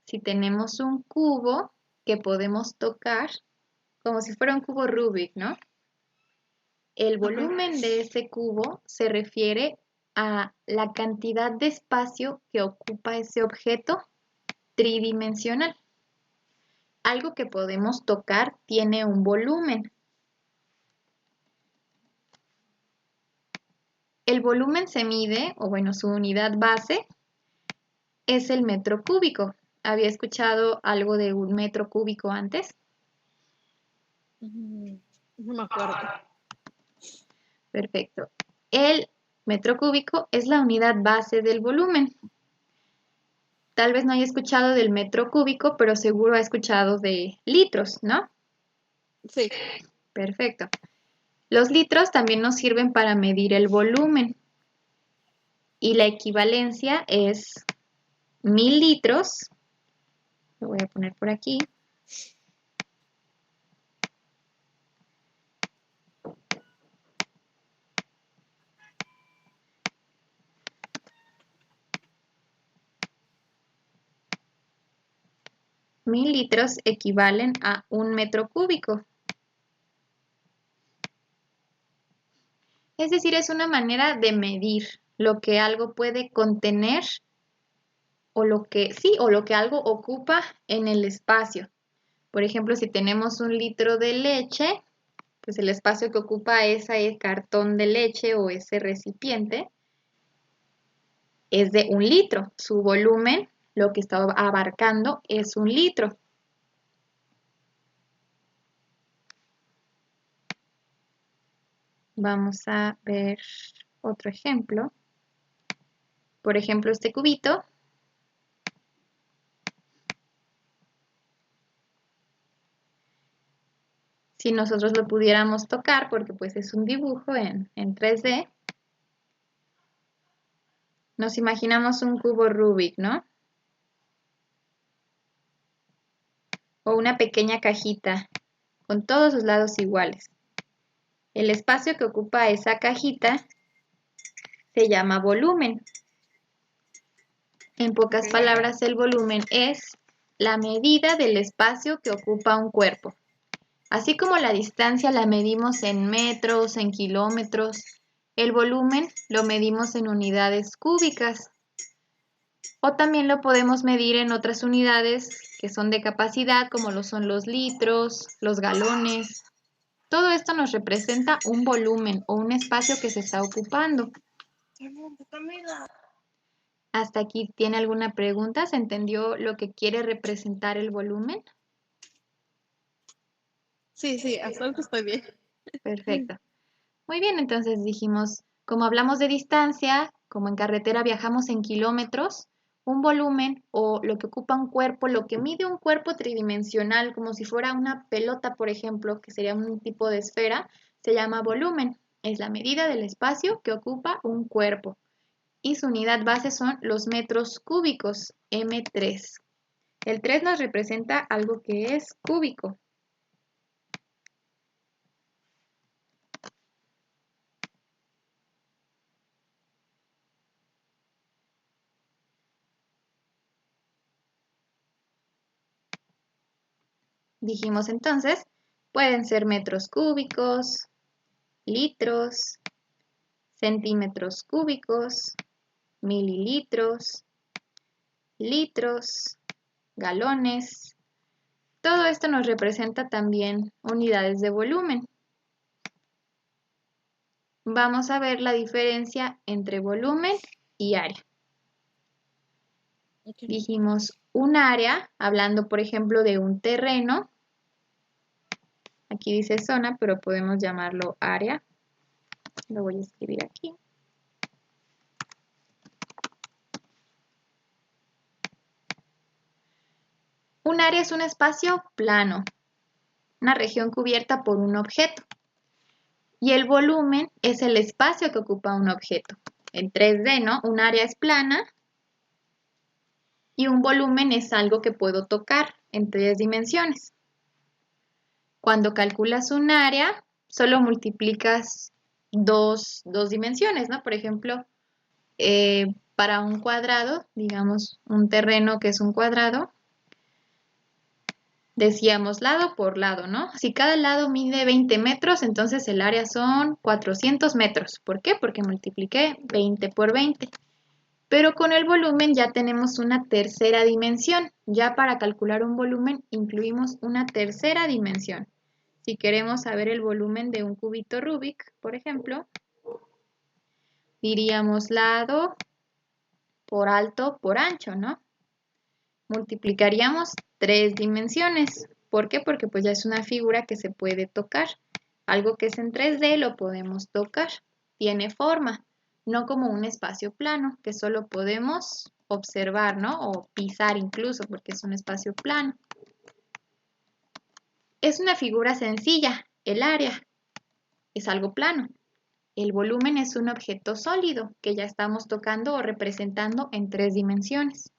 si tenemos un cubo que podemos tocar, como si fuera un cubo Rubik, ¿no? El Ajá. volumen de ese cubo se refiere a la cantidad de espacio que ocupa ese objeto tridimensional. Algo que podemos tocar tiene un volumen. El volumen se mide, o bueno, su unidad base es el metro cúbico. ¿Había escuchado algo de un metro cúbico antes? No me acuerdo. Perfecto. El metro cúbico es la unidad base del volumen. Tal vez no haya escuchado del metro cúbico, pero seguro ha escuchado de litros, ¿no? Sí. Perfecto. Los litros también nos sirven para medir el volumen y la equivalencia es 1000 litros, lo voy a poner por aquí, 1000 litros equivalen a un metro cúbico. Es decir, es una manera de medir lo que algo puede contener o lo que sí, o lo que algo ocupa en el espacio. Por ejemplo, si tenemos un litro de leche, pues el espacio que ocupa ese cartón de leche o ese recipiente es de un litro. Su volumen, lo que está abarcando, es un litro. Vamos a ver otro ejemplo. Por ejemplo, este cubito. Si nosotros lo pudiéramos tocar, porque pues es un dibujo en 3D, nos imaginamos un cubo Rubik, ¿no? O una pequeña cajita con todos sus lados iguales. El espacio que ocupa esa cajita se llama volumen. En pocas palabras, el volumen es la medida del espacio que ocupa un cuerpo. Así como la distancia la medimos en metros, en kilómetros, el volumen lo medimos en unidades cúbicas. O también lo podemos medir en otras unidades que son de capacidad, como lo son los litros, los galones. Todo esto nos representa un volumen o un espacio que se está ocupando. ¿Hasta aquí tiene alguna pregunta? ¿Se entendió lo que quiere representar el volumen? Sí, hasta ahorita estoy bien. Perfecto. Muy bien, entonces dijimos, como hablamos de distancia, como en carretera viajamos en kilómetros, un volumen o lo que ocupa un cuerpo, lo que mide un cuerpo tridimensional, como si fuera una pelota, por ejemplo, que sería un tipo de esfera, se llama volumen. Es la medida del espacio que ocupa un cuerpo. Y su unidad base son los metros cúbicos, M3. El 3 nos representa algo que es cúbico. Dijimos entonces, pueden ser metros cúbicos, litros, centímetros cúbicos, mililitros, litros, galones. Todo esto nos representa también unidades de volumen. Vamos a ver la diferencia entre volumen y área. Dijimos un área, hablando por ejemplo de un terreno. Aquí dice zona, pero podemos llamarlo área. Lo voy a escribir aquí. Un área es un espacio plano, una región cubierta por un objeto. Y el volumen es el espacio que ocupa un objeto. En 3D, ¿no? Un área es plana y un volumen es algo que puedo tocar en 3 dimensiones. Cuando calculas un área, solo multiplicas dos dimensiones, ¿no? Por ejemplo, para un cuadrado, digamos un terreno que es un cuadrado, decíamos lado por lado, ¿no? Si cada lado mide 20 metros, entonces el área son 400 metros. ¿Por qué? Porque multipliqué 20 por 20. Pero con el volumen ya tenemos una tercera dimensión. Ya para calcular un volumen incluimos una tercera dimensión. Si queremos saber el volumen de un cubito Rubik, por ejemplo, diríamos lado por alto por ancho, ¿no? Multiplicaríamos 3 dimensiones. ¿Por qué? Porque pues ya es una figura que se puede tocar. Algo que es en 3D lo podemos tocar. Tiene forma, no como un espacio plano que solo podemos observar, ¿no? O pisar incluso porque es un espacio plano. Es una figura sencilla, el área es algo plano. El volumen es un objeto sólido que ya estamos tocando o representando en 3 dimensiones.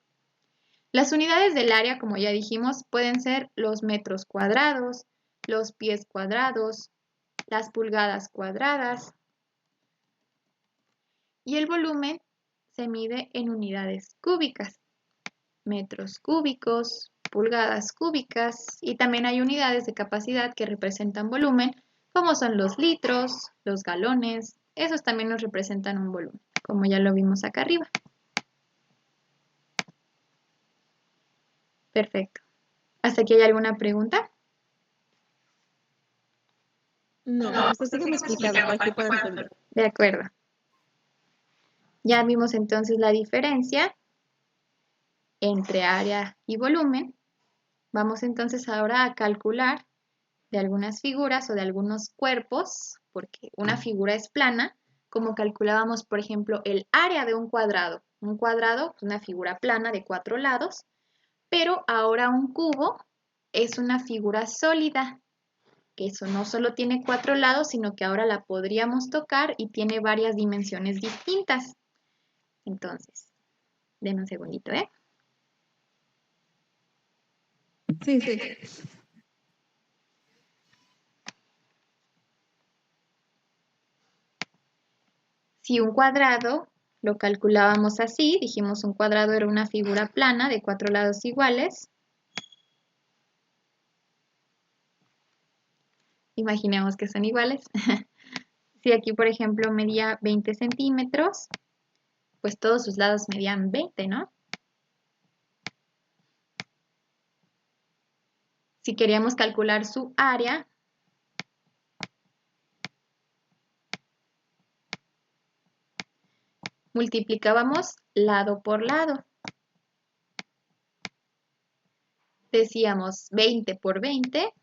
Las unidades del área, como ya dijimos, pueden ser los metros cuadrados, los pies cuadrados, las pulgadas cuadradas. Y el volumen se mide en unidades cúbicas, metros cúbicos, pulgadas cúbicas, y también hay unidades de capacidad que representan volumen, como son los litros, los galones. Esos también nos representan un volumen, como ya lo vimos acá arriba. Perfecto. ¿Hasta aquí hay alguna pregunta? No, usted sígueme explicando para que pueda entender. De acuerdo. Ya vimos entonces la diferencia entre área y volumen. Vamos entonces ahora a calcular de algunas figuras o de algunos cuerpos, porque una figura es plana, como calculábamos, por ejemplo, el área de un cuadrado. Un cuadrado es una figura plana de 4 lados, pero ahora un cubo es una figura sólida, que eso no solo tiene 4 lados, sino que ahora la podríamos tocar y tiene varias dimensiones distintas. Entonces, denme un segundito, ¿eh? Sí, sí. Si un cuadrado lo calculábamos así, dijimos un cuadrado era una figura plana de 4 lados iguales. Imaginemos que son iguales. Si aquí, por ejemplo, medía 20 centímetros, pues todos sus lados medían 20, ¿no? Si queríamos calcular su área, multiplicábamos lado por lado. Decíamos 20 por 20.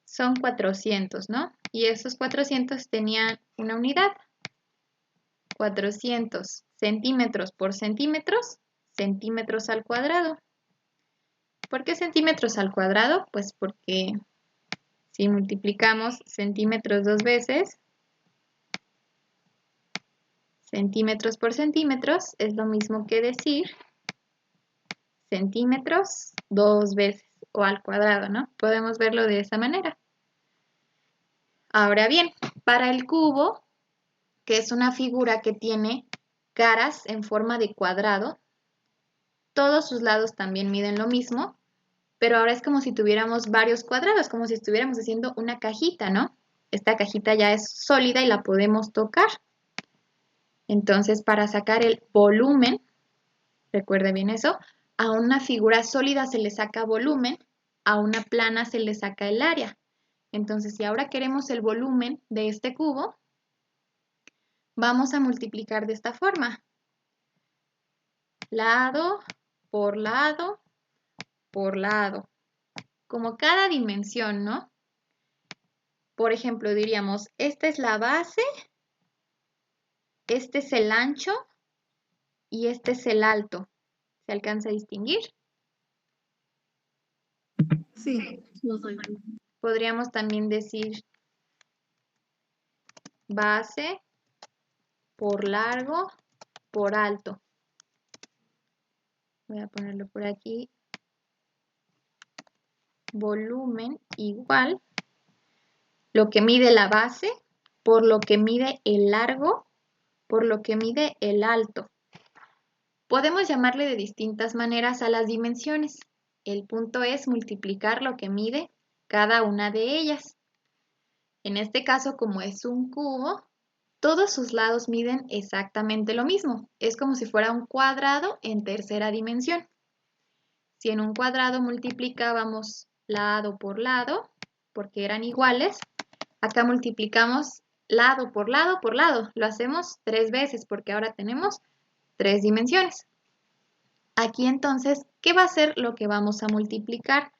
Son 400, ¿no? Y esos 400 tenían una unidad. 400 centímetros por centímetros, centímetros al cuadrado. ¿Por qué centímetros al cuadrado? Pues porque si multiplicamos centímetros 2 veces, centímetros por centímetros es lo mismo que decir centímetros 2 veces o al cuadrado, ¿no? Podemos verlo de esa manera. Ahora bien, para el cubo, que es una figura que tiene caras en forma de cuadrado, todos sus lados también miden lo mismo, pero ahora es como si tuviéramos varios cuadrados, como si estuviéramos haciendo una cajita, ¿no? Esta cajita ya es sólida y la podemos tocar. Entonces, para sacar el volumen, recuerde bien eso, a una figura sólida se le saca volumen, a una plana se le saca el área. Entonces, si ahora queremos el volumen de este cubo, vamos a multiplicar de esta forma. Lado por lado por lado. Como cada dimensión, ¿no? Por ejemplo, diríamos, esta es la base, este es el ancho y este es el alto. ¿Se alcanza a distinguir? Sí, no soy. Podríamos también decir base por largo por alto. Voy a ponerlo por aquí. Volumen igual lo que mide la base por lo que mide el largo por lo que mide el alto. Podemos llamarle de distintas maneras a las dimensiones. El punto es multiplicar lo que mide cada una de ellas. En este caso, como es un cubo, todos sus lados miden exactamente lo mismo. Es como si fuera un cuadrado en tercera dimensión. Si en un cuadrado multiplicábamos lado por lado, porque eran iguales, acá multiplicamos lado por lado por lado. Lo hacemos 3 veces porque ahora tenemos 3 dimensiones. Aquí entonces, ¿qué va a ser lo que vamos a multiplicar?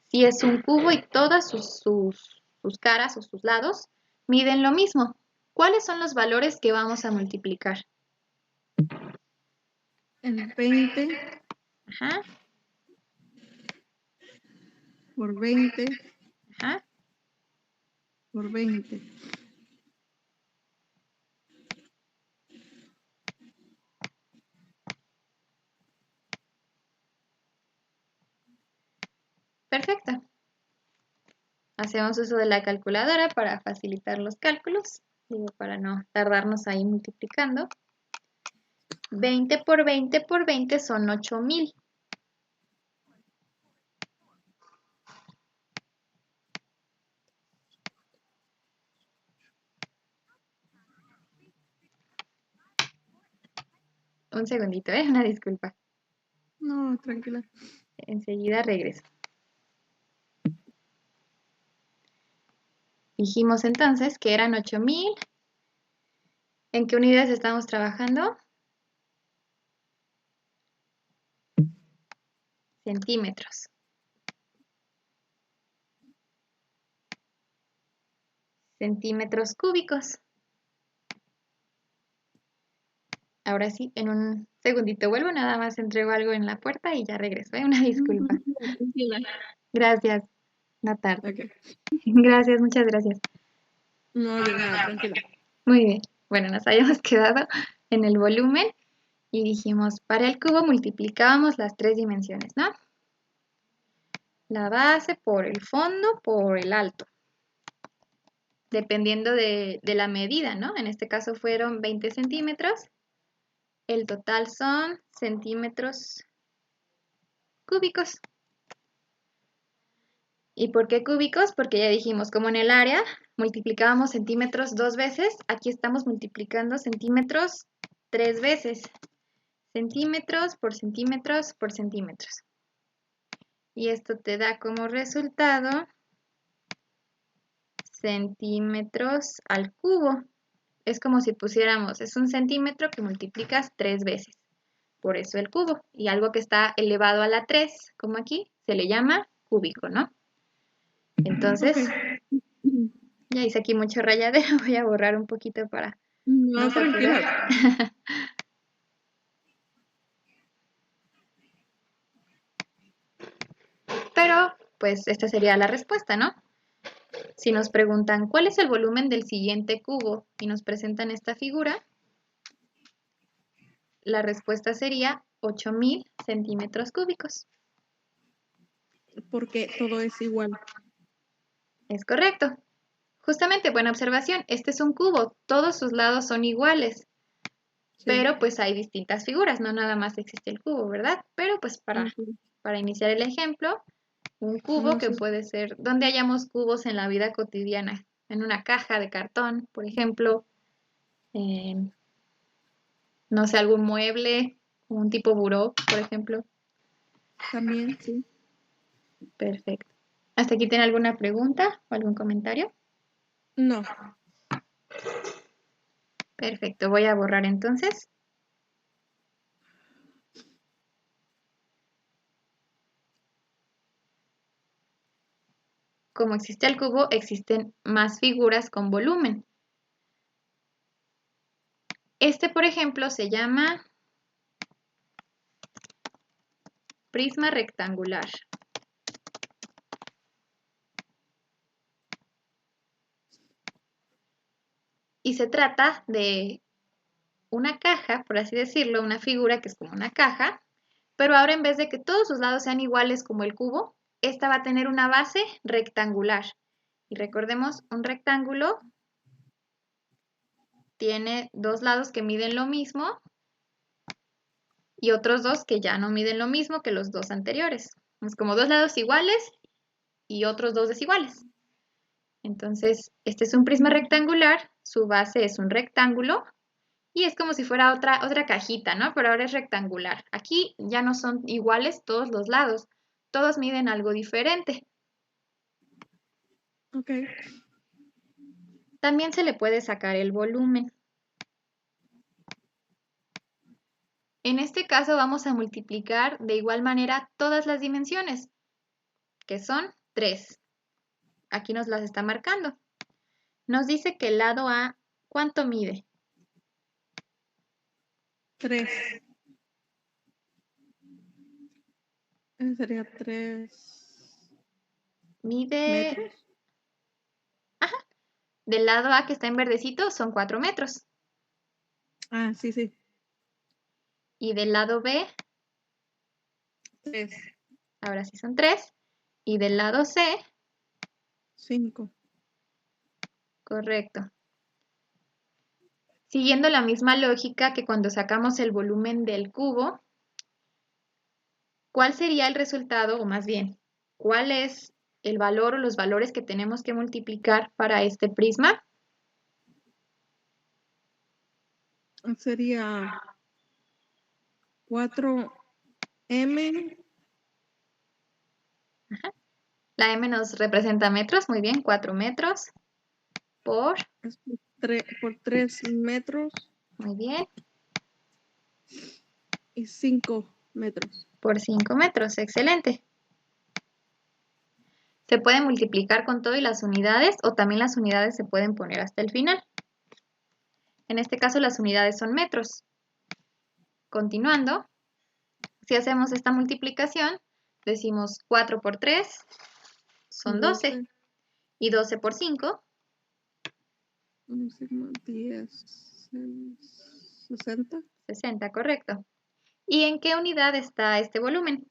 Si es un cubo y todas sus caras o sus lados miden lo mismo, ¿cuáles son los valores que vamos a multiplicar? El 20 Ajá, por 20 ajá. por 20. Perfecto. Hacemos uso de la calculadora para facilitar los cálculos, digo, para no tardarnos ahí multiplicando. 20 por 20 por 20 son 8000. Un segundito, una disculpa. No, tranquila. Enseguida regreso. Dijimos entonces que eran 8000. ¿En qué unidades estamos trabajando? Centímetros. centímetros cúbicos. Ahora sí, en un segundito vuelvo, nada más entrego algo en la puerta y ya regreso. Una disculpa. Tranquila. Gracias, Natar. Ok. Gracias, muchas gracias. No, de nada, tranquila. Muy bien. Bueno, nos habíamos quedado en el volumen y dijimos, para el cubo multiplicábamos las tres dimensiones, ¿no? La base por el fondo por el alto. Dependiendo de la medida, ¿no? En este caso fueron 20 centímetros. El total son centímetros cúbicos. ¿Y por qué cúbicos? Porque ya dijimos, como en el área multiplicábamos centímetros 2 veces, aquí estamos multiplicando centímetros 3 veces. Centímetros por centímetros por centímetros. Y esto te da como resultado centímetros al cubo. Es como si pusiéramos, es un centímetro que multiplicas 3 veces. Por eso el cubo. Y algo que está elevado a la 3, como aquí, se le llama cúbico, ¿no? Entonces, ya hice aquí mucho rayadero, voy a borrar un poquito para No, no tranquila. saturar. Pero, pues, esta sería la respuesta, ¿no? Si nos preguntan, ¿cuál es el volumen del siguiente cubo? Y nos presentan esta figura, la respuesta sería 8000 centímetros cúbicos. Porque todo es igual. Es correcto. Justamente, buena observación. Este es un cubo, todos sus lados son iguales. Sí. Pero pues hay distintas figuras, no nada más existe el cubo, ¿verdad? Pero pues para iniciar el ejemplo, un cubo que puede ser donde hayamos cubos en la vida cotidiana, en una caja de cartón, por ejemplo, en, no sé, algún mueble, un tipo buró, por ejemplo. También, sí. Perfecto. ¿Hasta aquí tiene alguna pregunta o algún comentario? No. Perfecto, voy a borrar entonces. Como existe el cubo, existen más figuras con volumen. Este, por ejemplo, se llama prisma rectangular. Y se trata de una caja, por así decirlo, una figura que es como una caja, pero ahora en vez de que todos sus lados sean iguales como el cubo, esta va a tener una base rectangular. Y recordemos, un rectángulo tiene dos lados que miden lo mismo y otros dos que ya no miden lo mismo que los dos anteriores. Es como dos lados iguales y otros dos desiguales. Entonces, este es un prisma rectangular, su base es un rectángulo y es como si fuera otra cajita, ¿no? Pero ahora es rectangular. Aquí ya no son iguales todos los lados, todos miden algo diferente. Ok. También se le puede sacar el volumen. En este caso vamos a multiplicar de igual manera todas las dimensiones, que son 3. Aquí nos las está marcando. Nos dice que el lado A, ¿cuánto mide? 3. Sería 3 Mide, metros. del lado A que está en verdecito son 4 metros. Ah, sí, sí. Y del lado B, 3. ahora sí son 3. Y del lado C, 5. correcto. Siguiendo la misma lógica que cuando sacamos el volumen del cubo, ¿cuál sería el resultado, o más bien, cuál es el valor o los valores que tenemos que multiplicar para este prisma? Sería 4M. La M nos representa metros, muy bien, 4 metros por, Es por 3 metros muy bien, y 5 metros. por 5 metros, excelente. Se puede multiplicar con todo y las unidades o también las unidades se pueden poner hasta el final. En este caso las unidades son metros. Continuando, si hacemos esta multiplicación, decimos 4 por 3 son 12 y 12 por 5. 10, 60. 60, correcto. ¿Y en qué unidad está este volumen?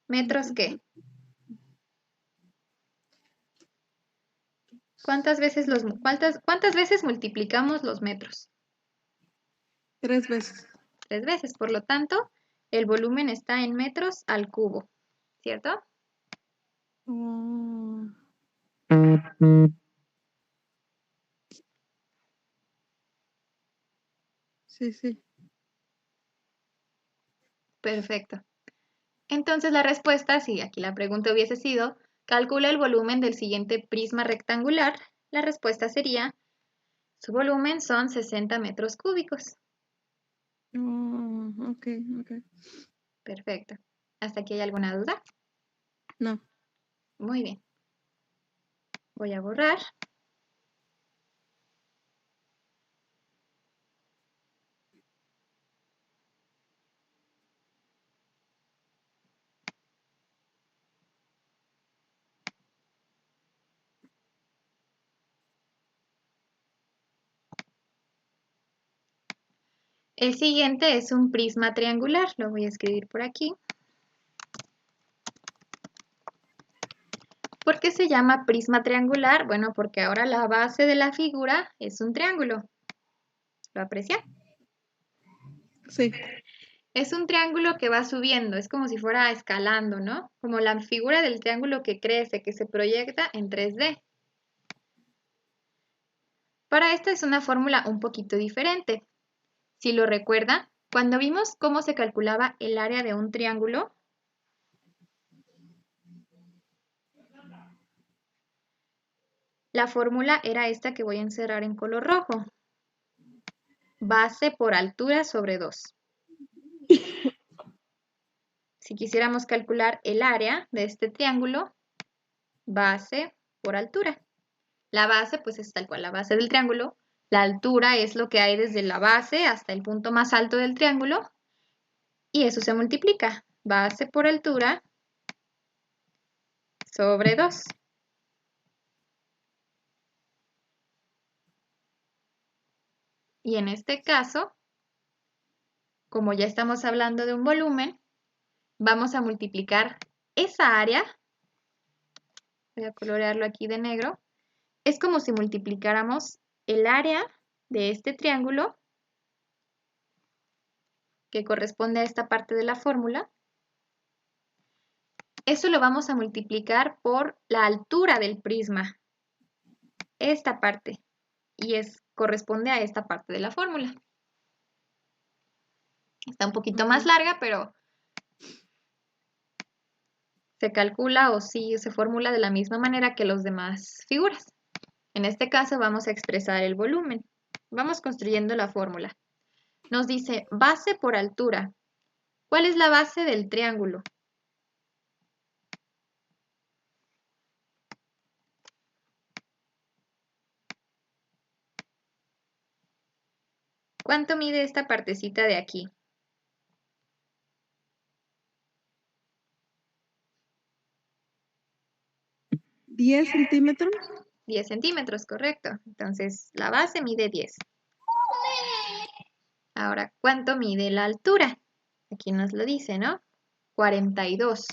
¿Metros qué? ¿Cuántas veces multiplicamos los metros? 3 veces. 3 veces, por lo tanto, el volumen está en metros al cubo, ¿cierto? Oh. Sí, sí. Perfecto. Entonces la respuesta, si aquí la pregunta hubiese sido, calcula el volumen del siguiente prisma rectangular, la respuesta sería, su volumen son 60 metros cúbicos. Oh, ok, ok. Perfecto. ¿Hasta aquí hay alguna duda? No. Muy bien. Voy a borrar. El siguiente es un prisma triangular. Lo voy a escribir por aquí. ¿Por qué se llama prisma triangular? Bueno, porque ahora la base de la figura es un triángulo. ¿Lo aprecia? Sí. Es un triángulo que va subiendo, es como si fuera escalando, ¿no? Como la figura del triángulo que crece, que se proyecta en 3D. Para esto es una fórmula un poquito diferente. Si lo recuerda, cuando vimos cómo se calculaba el área de un triángulo, la fórmula era esta que voy a encerrar en color rojo. Base por altura sobre 2. Si quisiéramos calcular el área de este triángulo, base por altura. La base, pues es tal cual, la base del triángulo. La altura es lo que hay desde la base hasta el punto más alto del triángulo. Y eso se multiplica. Base por altura sobre 2. Y en este caso, como ya estamos hablando de un volumen, vamos a multiplicar esa área. Voy a colorearlo aquí de negro. Es como si multiplicáramos el área de este triángulo, que corresponde a esta parte de la fórmula. Eso lo vamos a multiplicar por la altura del prisma, esta parte, y corresponde a esta parte de la fórmula. Está un poquito más larga, pero se calcula o sí se formula de la misma manera que las demás figuras. En este caso vamos a expresar el volumen. Vamos construyendo la fórmula. Nos dice base por altura. ¿Cuál es la base del triángulo? ¿Cuánto mide esta partecita de aquí? 10 centímetros. 10 centímetros, correcto. Entonces, la base mide 10. Ahora, ¿cuánto mide la altura? Aquí nos lo dice, ¿no? 42.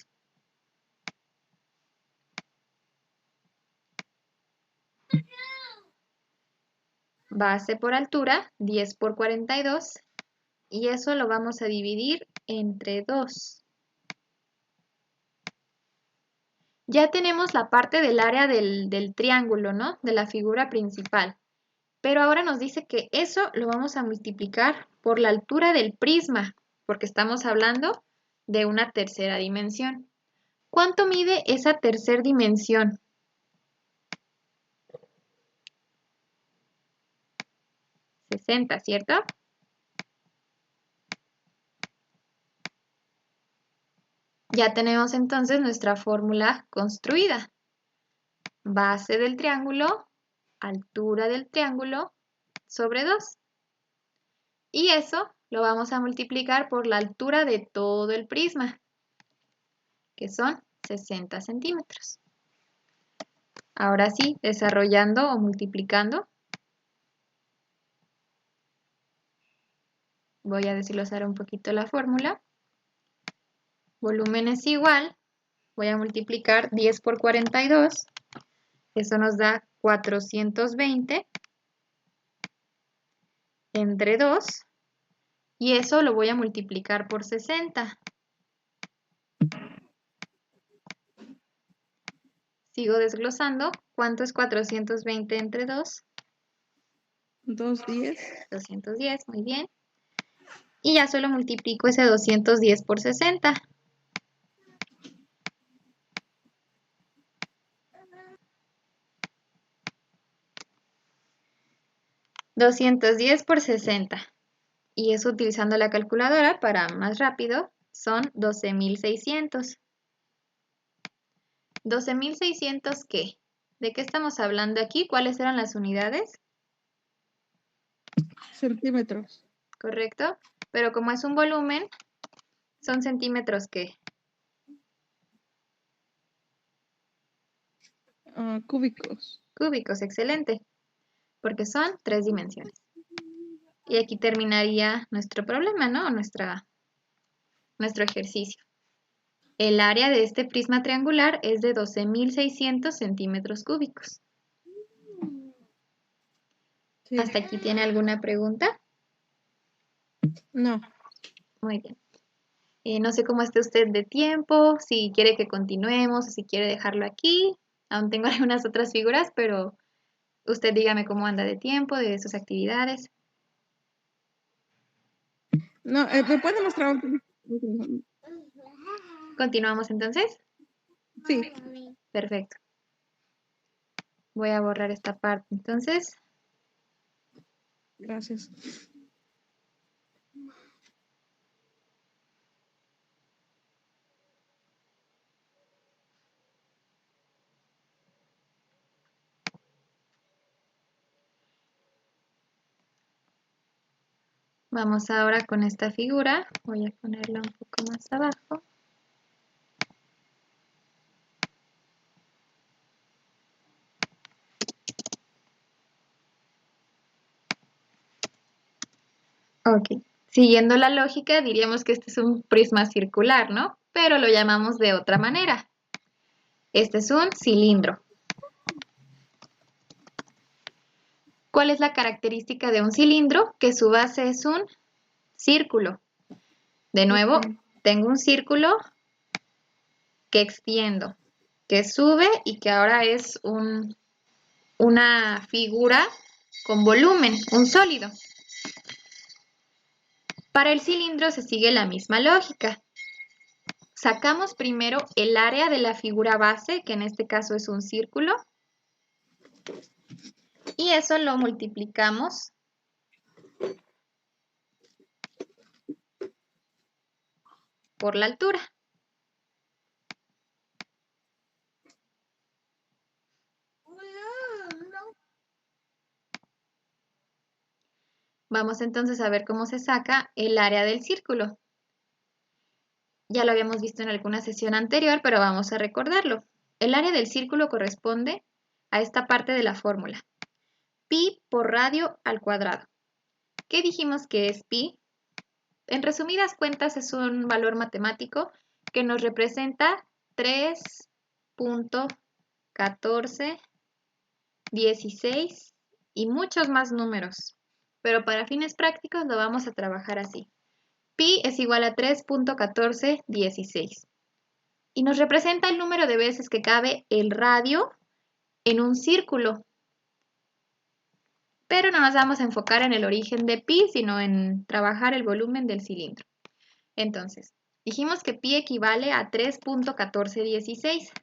Base por altura, 10 por 42. Y eso lo vamos a dividir entre 2. Ya tenemos la parte del área del triángulo, ¿no? De la figura principal. Pero ahora nos dice que eso lo vamos a multiplicar por la altura del prisma, porque estamos hablando de una tercera dimensión. ¿Cuánto mide esa tercera dimensión? 60, ¿cierto? Ya tenemos entonces nuestra fórmula construida. Base del triángulo, altura del triángulo, sobre 2. Y eso lo vamos a multiplicar por la altura de todo el prisma, que son 60 centímetros. Ahora sí, desarrollando o multiplicando. Voy a desglosar un poquito la fórmula. Volumen es igual. Voy a multiplicar 10 por 42. Eso nos da 420 entre 2. Y eso lo voy a multiplicar por 60. Sigo desglosando. ¿Cuánto es 420 entre 2? 210. 210, muy bien. Y ya solo multiplico ese 210 por 60. 210 por 60. Y eso utilizando la calculadora para más rápido son 12.600. ¿12.600 qué? ¿De qué estamos hablando aquí? ¿Cuáles eran las unidades? Centímetros. ¿Correcto? Pero como es un volumen, ¿son centímetros qué? Cúbicos. Cúbicos, excelente. Porque son 3 dimensiones. Y aquí terminaría nuestro problema, ¿no? Nuestro ejercicio. El área de este prisma triangular es de 12.600 centímetros cúbicos. Sí. ¿Hasta aquí tiene alguna pregunta? No. Muy bien. No sé cómo esté usted de tiempo, si quiere que continuemos o si quiere dejarlo aquí. Aún tengo algunas otras figuras, pero usted dígame cómo anda de tiempo, de sus actividades. No, ¿me puede mostrar? ¿Continuamos entonces? Sí. Perfecto. Voy a borrar esta parte entonces. Gracias. Vamos ahora con esta figura. Voy a ponerla un poco más abajo. Ok. Siguiendo la lógica, diríamos que este es un prisma circular, ¿no? Pero lo llamamos de otra manera. Este es un cilindro. ¿Cuál es la característica de un cilindro? Que su base es un círculo. De nuevo, tengo un círculo que extiendo, que sube y que ahora es una figura con volumen, un sólido. Para el cilindro se sigue la misma lógica. Sacamos primero el área de la figura base, que en este caso es un círculo, y eso lo multiplicamos por la altura. Vamos entonces a ver cómo se saca el área del círculo. Ya lo habíamos visto en alguna sesión anterior, pero vamos a recordarlo. El área del círculo corresponde a esta parte de la fórmula. Pi por radio al cuadrado. ¿Qué dijimos que es pi? En resumidas cuentas es un valor matemático que nos representa 3.1416 y muchos más números. Pero para fines prácticos lo vamos a trabajar así. Pi es igual a 3.1416 y nos representa el número de veces que cabe el radio en un círculo. Pero no nos vamos a enfocar en el origen de pi, sino en trabajar el volumen del cilindro. Entonces, dijimos que pi equivale a 3.1416.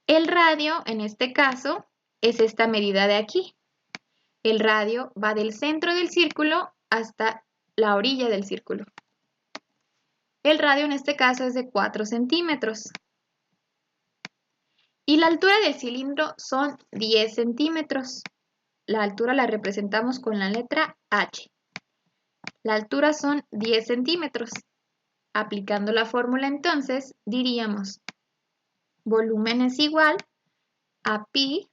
El radio, en este caso, es esta medida de aquí. El radio va del centro del círculo hasta la orilla del círculo. El radio en este caso es de 4 centímetros. Y la altura del cilindro son 10 centímetros. La altura la representamos con la letra H. La altura son 10 centímetros. Aplicando la fórmula entonces, diríamos volumen es igual a pi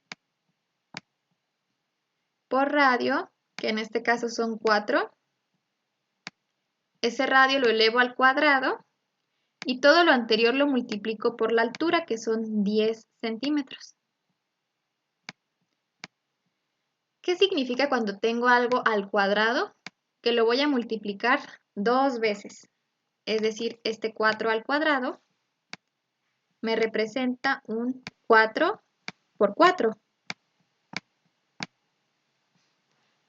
por radio, que en este caso son 4. Ese radio lo elevo al cuadrado y todo lo anterior lo multiplico por la altura, que son 10 centímetros. ¿Qué significa cuando tengo algo al cuadrado? Que lo voy a multiplicar 2 veces. Es decir, este 4 al cuadrado me representa un 4 por 4.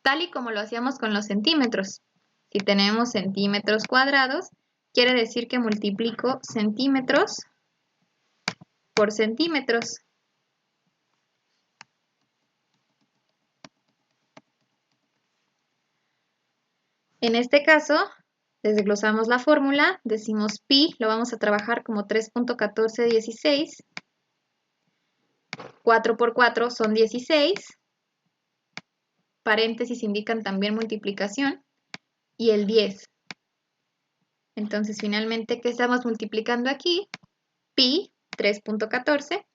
Tal y como lo hacíamos con los centímetros. Si tenemos centímetros cuadrados, quiere decir que multiplico centímetros por centímetros. En este caso, desglosamos la fórmula, decimos pi, lo vamos a trabajar como 3.1416. 4 por 4 son 16. Paréntesis indican también multiplicación. Y el 10. Entonces, finalmente, ¿qué estamos multiplicando aquí? Pi, 3.14,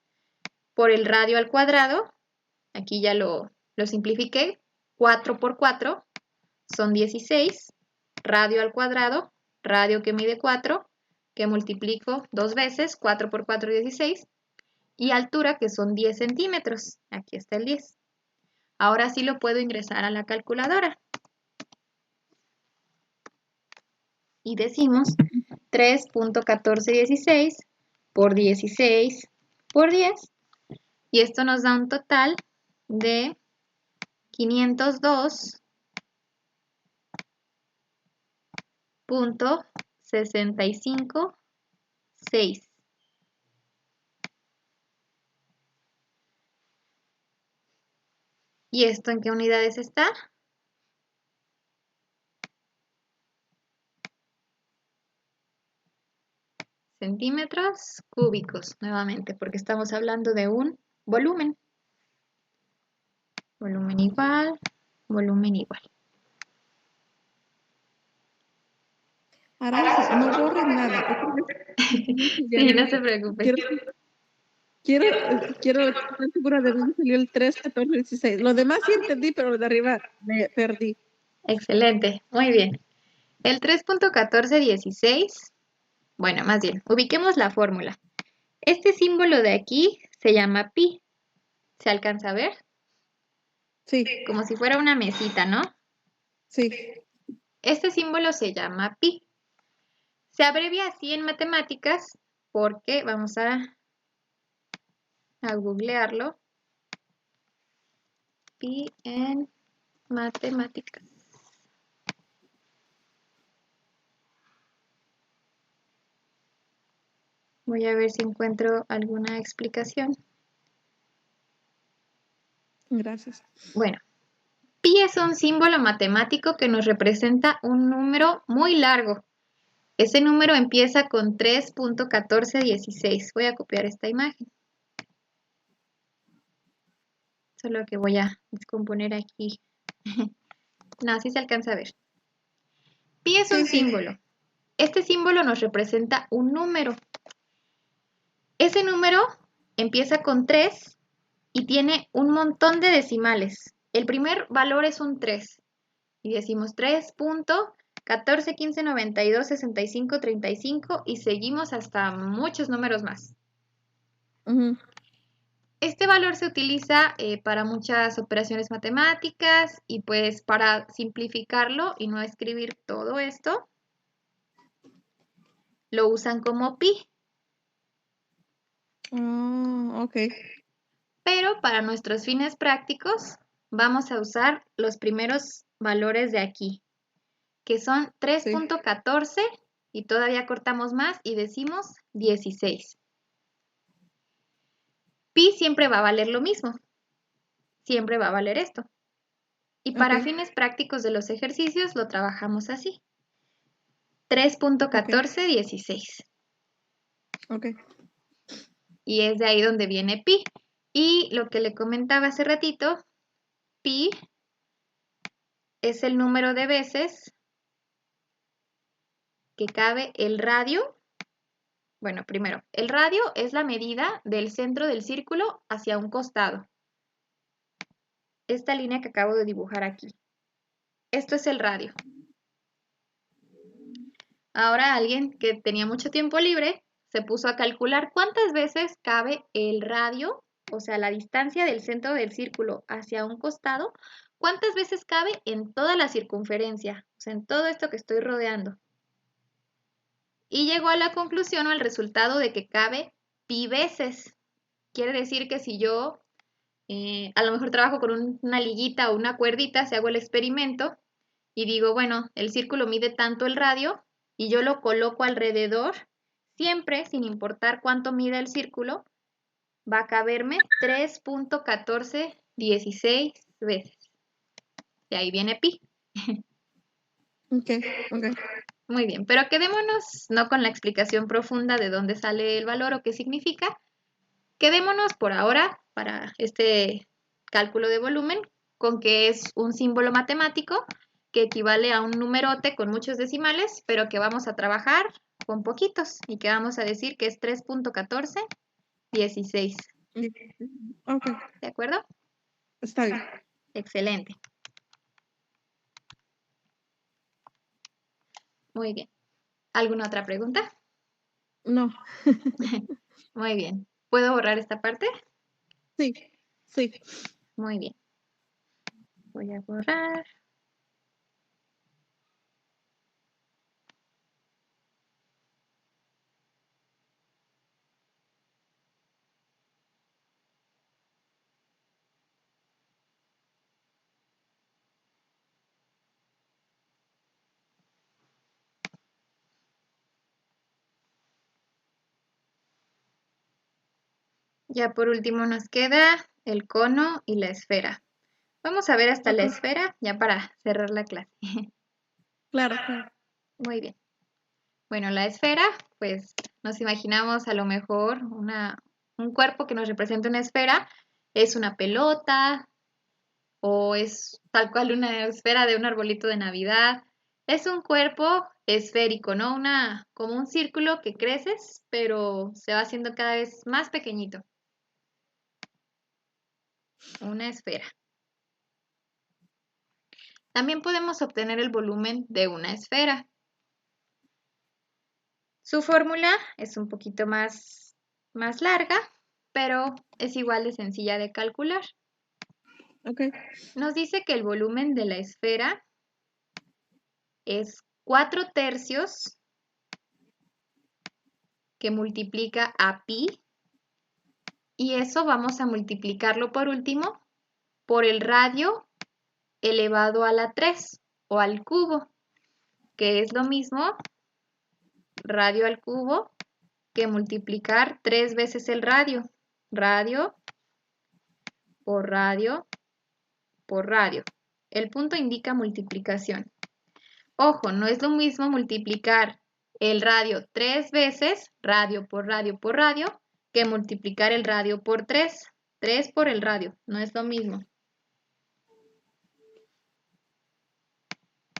por el radio al cuadrado. Aquí ya lo simplifiqué. 4 por 4 son 16. Radio al cuadrado, radio que mide 4, que multiplico 2 veces. 4 por 4, 16. Y altura, que son 10 centímetros. Aquí está el 10. Ahora sí lo puedo ingresar a la calculadora. Y decimos 3.1416 por 16 por 10. Y esto nos da un total de 502.656. ¿Y esto en qué unidades está? Centímetros cúbicos, nuevamente, porque estamos hablando de un volumen. Volumen igual, volumen igual. Aranza, no borres nada. Sí, no se preocupe. Quiero estar segura de dónde salió el 3, 14, 16. Lo demás sí entendí, pero lo de arriba me perdí. Excelente, muy bien. El 3.1416, bueno, más bien, ubiquemos la fórmula. Este símbolo de aquí se llama pi. ¿Se alcanza a ver? Sí, Como si fuera una mesita, ¿no? sí. Este símbolo se llama pi. Se abrevia así en matemáticas porque vamos a googlearlo. Pi en matemáticas. Voy a ver si encuentro alguna explicación. Gracias. Bueno, pi es un símbolo matemático que nos representa un número muy largo. Ese número empieza con 3.1416. Voy a copiar esta imagen. Solo que voy a descomponer aquí. No, así se alcanza a ver. Pi es un símbolo. Este símbolo nos representa un número. Ese número empieza con 3 y tiene un montón de decimales. El primer valor es un 3. Y decimos 3.14, 15, 92, 65, 35 y seguimos hasta muchos números más. Este valor se utiliza para muchas operaciones matemáticas y pues para simplificarlo y no escribir todo esto, lo usan como pi. Ok. Pero para nuestros fines prácticos vamos a usar los primeros valores de aquí, que son 3.14 y todavía cortamos más y decimos 16. Pi siempre va a valer lo mismo. Siempre va a valer esto. Y para fines prácticos de los ejercicios lo trabajamos así. 3.1416. Ok. Y es de ahí donde viene pi. Y lo que le comentaba hace ratito, pi es el número de veces que cabe el radio. Bueno, primero, el radio es la medida del centro del círculo hacia un costado. Esta línea que acabo de dibujar aquí. Esto es el radio. Ahora alguien que tenía mucho tiempo libre se puso a calcular cuántas veces cabe el radio, o sea, la distancia del centro del círculo hacia un costado, cuántas veces cabe en toda la circunferencia, o sea, en todo esto que estoy rodeando. Y llegó a la conclusión o al resultado de que cabe pi veces. Quiere decir que si yo a lo mejor trabajo con una liguita o una cuerdita, si hago el experimento y digo, bueno, el círculo mide tanto el radio y yo lo coloco alrededor, siempre, sin importar cuánto mide el círculo, va a caberme 3.1416 veces. Y ahí viene pi. Ok, ok. Muy bien, pero quedémonos no con la explicación profunda de dónde sale el valor o qué significa. Quedémonos por ahora, para este cálculo de volumen, con que es un símbolo matemático que equivale a un numerote con muchos decimales, pero que vamos a trabajar con poquitos y que vamos a decir que es 3.1416. Ok, ¿De acuerdo? está bien. Excelente. Muy bien. ¿Alguna otra pregunta? No, Muy bien. ¿Puedo borrar esta parte? sí, sí. Muy bien. Voy a borrar. Ya por último nos queda el cono y la esfera. Vamos a ver hasta la Ok, esfera ya para cerrar la clase. claro, claro. Muy bien. Bueno, la esfera, pues nos imaginamos a lo mejor un cuerpo que nos representa una esfera. Es una pelota o es tal cual una esfera de un arbolito de Navidad. Es un cuerpo esférico, ¿no? Como un círculo que creces, pero se va haciendo cada vez más pequeñito. Una esfera. También podemos obtener el volumen de una esfera. Su fórmula es un poquito más larga, pero es igual de sencilla de calcular. Ok, Nos dice que el volumen de la esfera es 4/3 que multiplica a pi, y eso vamos a multiplicarlo por último por el radio elevado a la 3 o al cubo, que es lo mismo radio al cubo que multiplicar 3 veces el radio. Radio por radio por radio. El punto indica multiplicación. Ojo, no es lo mismo multiplicar el radio 3 veces, radio por radio por radio, que multiplicar el radio por 3. 3 por el radio, no es lo mismo.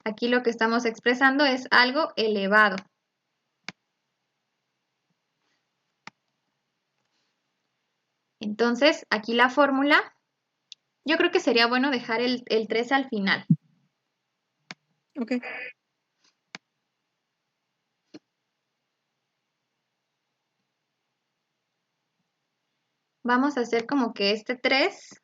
Aquí lo que estamos expresando es algo elevado. Entonces, aquí la fórmula, yo creo que sería bueno dejar el 3 al final. ok. Vamos a hacer como que este 3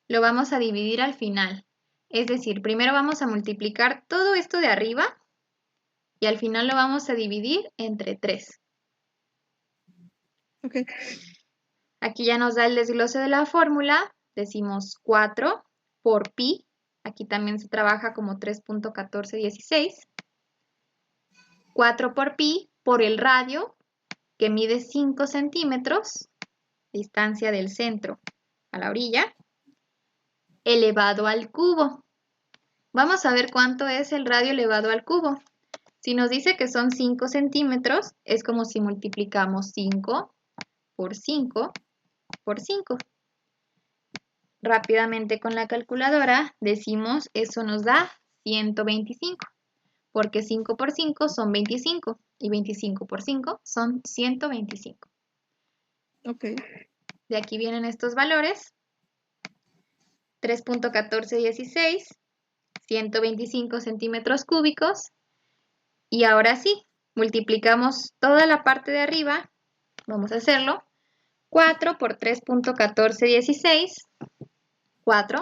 lo vamos a dividir al final. Es decir, primero vamos a multiplicar todo esto de arriba y al final lo vamos a dividir entre 3. Ok, Aquí ya nos da el desglose de la fórmula. Decimos 4 por pi. Aquí también se trabaja como 3.1416. 4 por pi por el radio, que mide 5 centímetros, distancia del centro a la orilla, elevado al cubo. Vamos a ver cuánto es el radio elevado al cubo. Si nos dice que son 5 centímetros, es como si multiplicamos 5 por 5 por 5. Rápidamente con la calculadora decimos eso nos da 125, porque 5 por 5 son 25 y 25 por 5 son 125. Ok. De aquí vienen estos valores: 3.1416, 125 centímetros cúbicos. Y ahora sí, multiplicamos toda la parte de arriba. Vamos a hacerlo. 4 por 3.1416, 4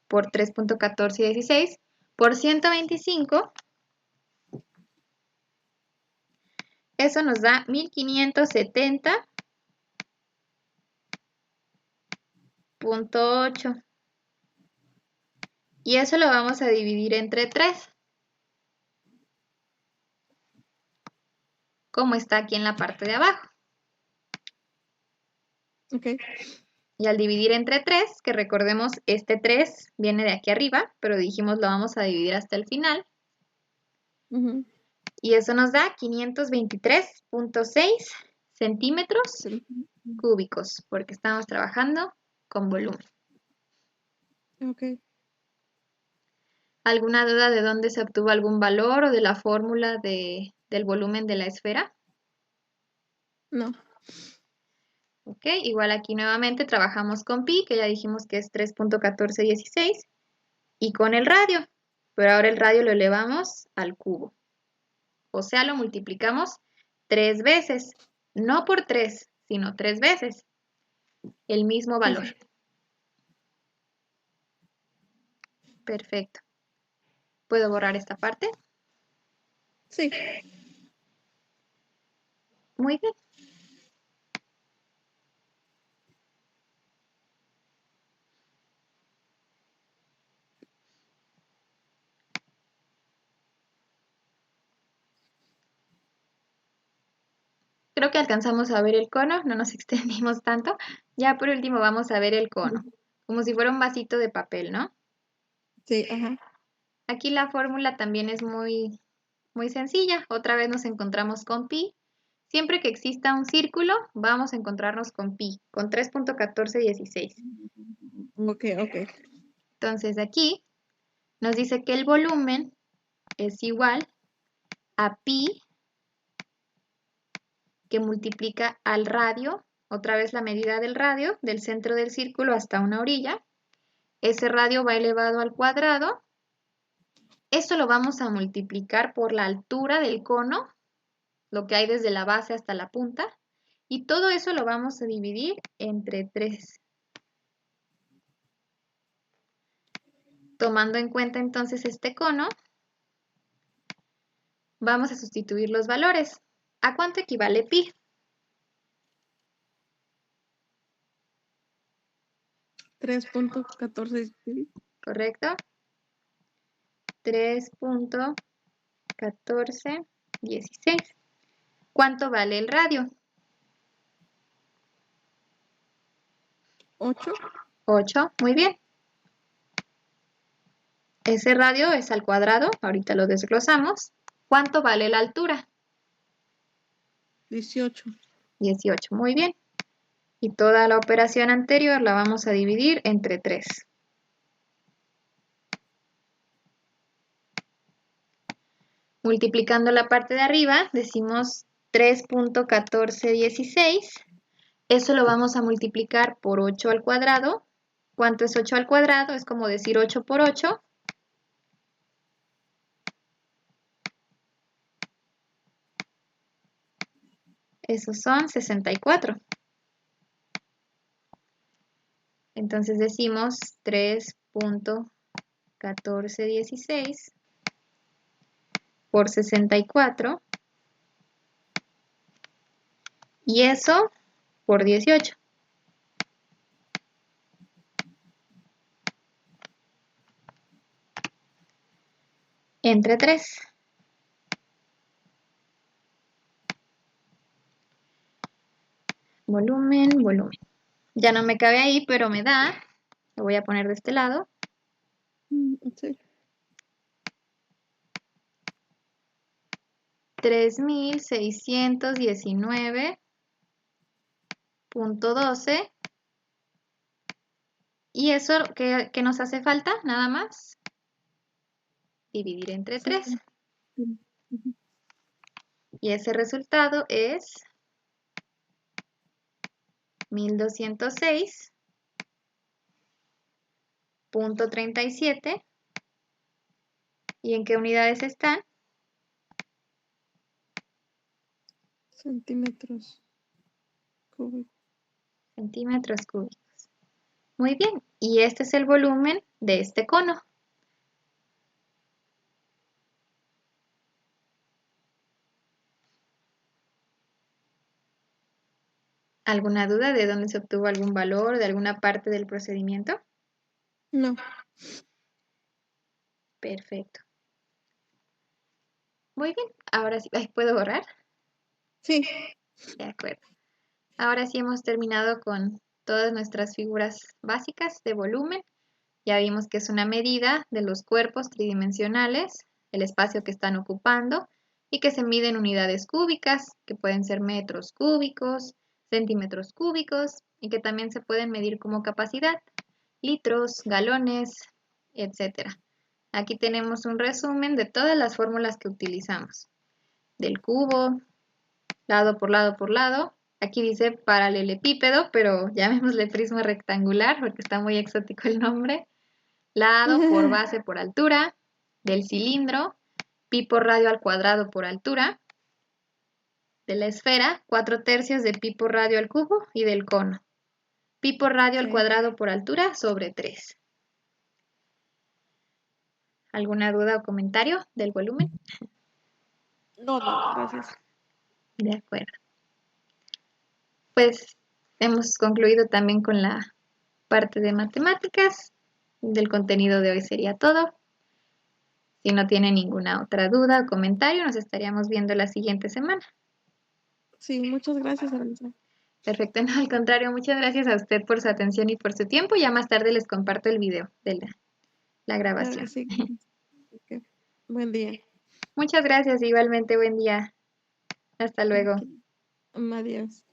por 3.1416 por 125. Eso nos da 1570.8. Y eso lo vamos a dividir entre 3, como está aquí en la parte de abajo. Ok. Y al dividir entre 3, que recordemos, este 3 viene de aquí arriba, pero dijimos lo vamos a dividir hasta el final. Y eso nos da 523.6 centímetros cúbicos, porque estamos trabajando con volumen. Ok. ¿Alguna duda de dónde se obtuvo algún valor o de la fórmula del volumen de la esfera? No. Ok, igual aquí nuevamente trabajamos con pi, que ya dijimos que es 3.1416, y con el radio, pero ahora el radio lo elevamos al cubo. O sea, lo multiplicamos 3 veces, no por 3, sino 3 veces, el mismo valor. Sí. Perfecto. ¿Puedo borrar esta parte? Sí. Muy bien. Creo que alcanzamos a ver el cono, no nos extendimos tanto. Ya por último vamos a ver el cono, como si fuera un vasito de papel, ¿no? Sí, ajá. Aquí la fórmula también es muy, muy sencilla. Otra vez nos encontramos con pi. Siempre que exista un círculo, vamos a encontrarnos con pi, con 3.1416. Ok, ok. Entonces aquí nos dice que el volumen es igual a pi que multiplica al radio, otra vez la medida del radio, del centro del círculo hasta una orilla. Ese radio va elevado al cuadrado. Esto lo vamos a multiplicar por la altura del cono, lo que hay desde la base hasta la punta, y todo eso lo vamos a dividir entre 3. Tomando en cuenta entonces este cono, vamos a sustituir los valores. ¿A cuánto equivale pi? 3.14. ¿Correcto? 3.1416. ¿Cuánto vale el radio? 8. 8. Muy bien. Ese radio es al cuadrado, ahorita lo desglosamos. ¿Cuánto vale la altura? 18. 18. Muy bien. Y toda la operación anterior la vamos a dividir entre 3. Multiplicando la parte de arriba, decimos 3.1416. Eso lo vamos a multiplicar por 8 al cuadrado. ¿Cuánto es 8 al cuadrado? Es como decir 8 por 8. Esos son 64. Entonces decimos 3.1416 por 64. Y eso por 18. Entre 3. Volumen, volumen. Ya no me cabe ahí, pero me da, lo voy a poner de este lado, Sí. 3619.12. ¿Y eso qué nos hace falta? Nada más. Dividir entre Sí. 3. Ujú. Y ese resultado es 1206.37. ¿Y en qué unidades están? Centímetros cúbicos. Centímetros cúbicos. Muy bien. Y este es el volumen de este cono. ¿Alguna duda de dónde se obtuvo algún valor, de alguna parte del procedimiento? No. Perfecto. Muy bien. Ahora sí, ¿puedo borrar? Sí. De acuerdo. Ahora sí hemos terminado con todas nuestras figuras básicas de volumen. Ya vimos que es una medida de los cuerpos tridimensionales, el espacio que están ocupando y que se mide en unidades cúbicas, que pueden ser metros cúbicos, centímetros cúbicos y que también se pueden medir como capacidad, litros, galones, etcétera. Aquí tenemos un resumen de todas las fórmulas que utilizamos. Del cubo, lado por lado por lado. Aquí dice paralelepípedo, pero llamémosle prisma rectangular porque está muy exótico el nombre. Lado por base por altura. Del cilindro, pi por radio al cuadrado por altura. De la esfera, 4/3 de pi por radio al cubo y del cono. Pi por radio al Sí. cuadrado por altura sobre 3. ¿Alguna duda o comentario del volumen? No, gracias. De acuerdo. Pues hemos concluido también con la parte de matemáticas. Del contenido de hoy sería todo. Si no tiene ninguna otra duda o comentario, nos estaríamos viendo la siguiente semana. Sí, muchas gracias, Aranza. Perfecto, no, al contrario, muchas gracias a usted por su atención y por su tiempo. Ya más tarde les comparto el video de la Claro que grabación. sí. Ok. Buen día. Muchas gracias, igualmente buen día. Hasta luego. Ok. Adiós.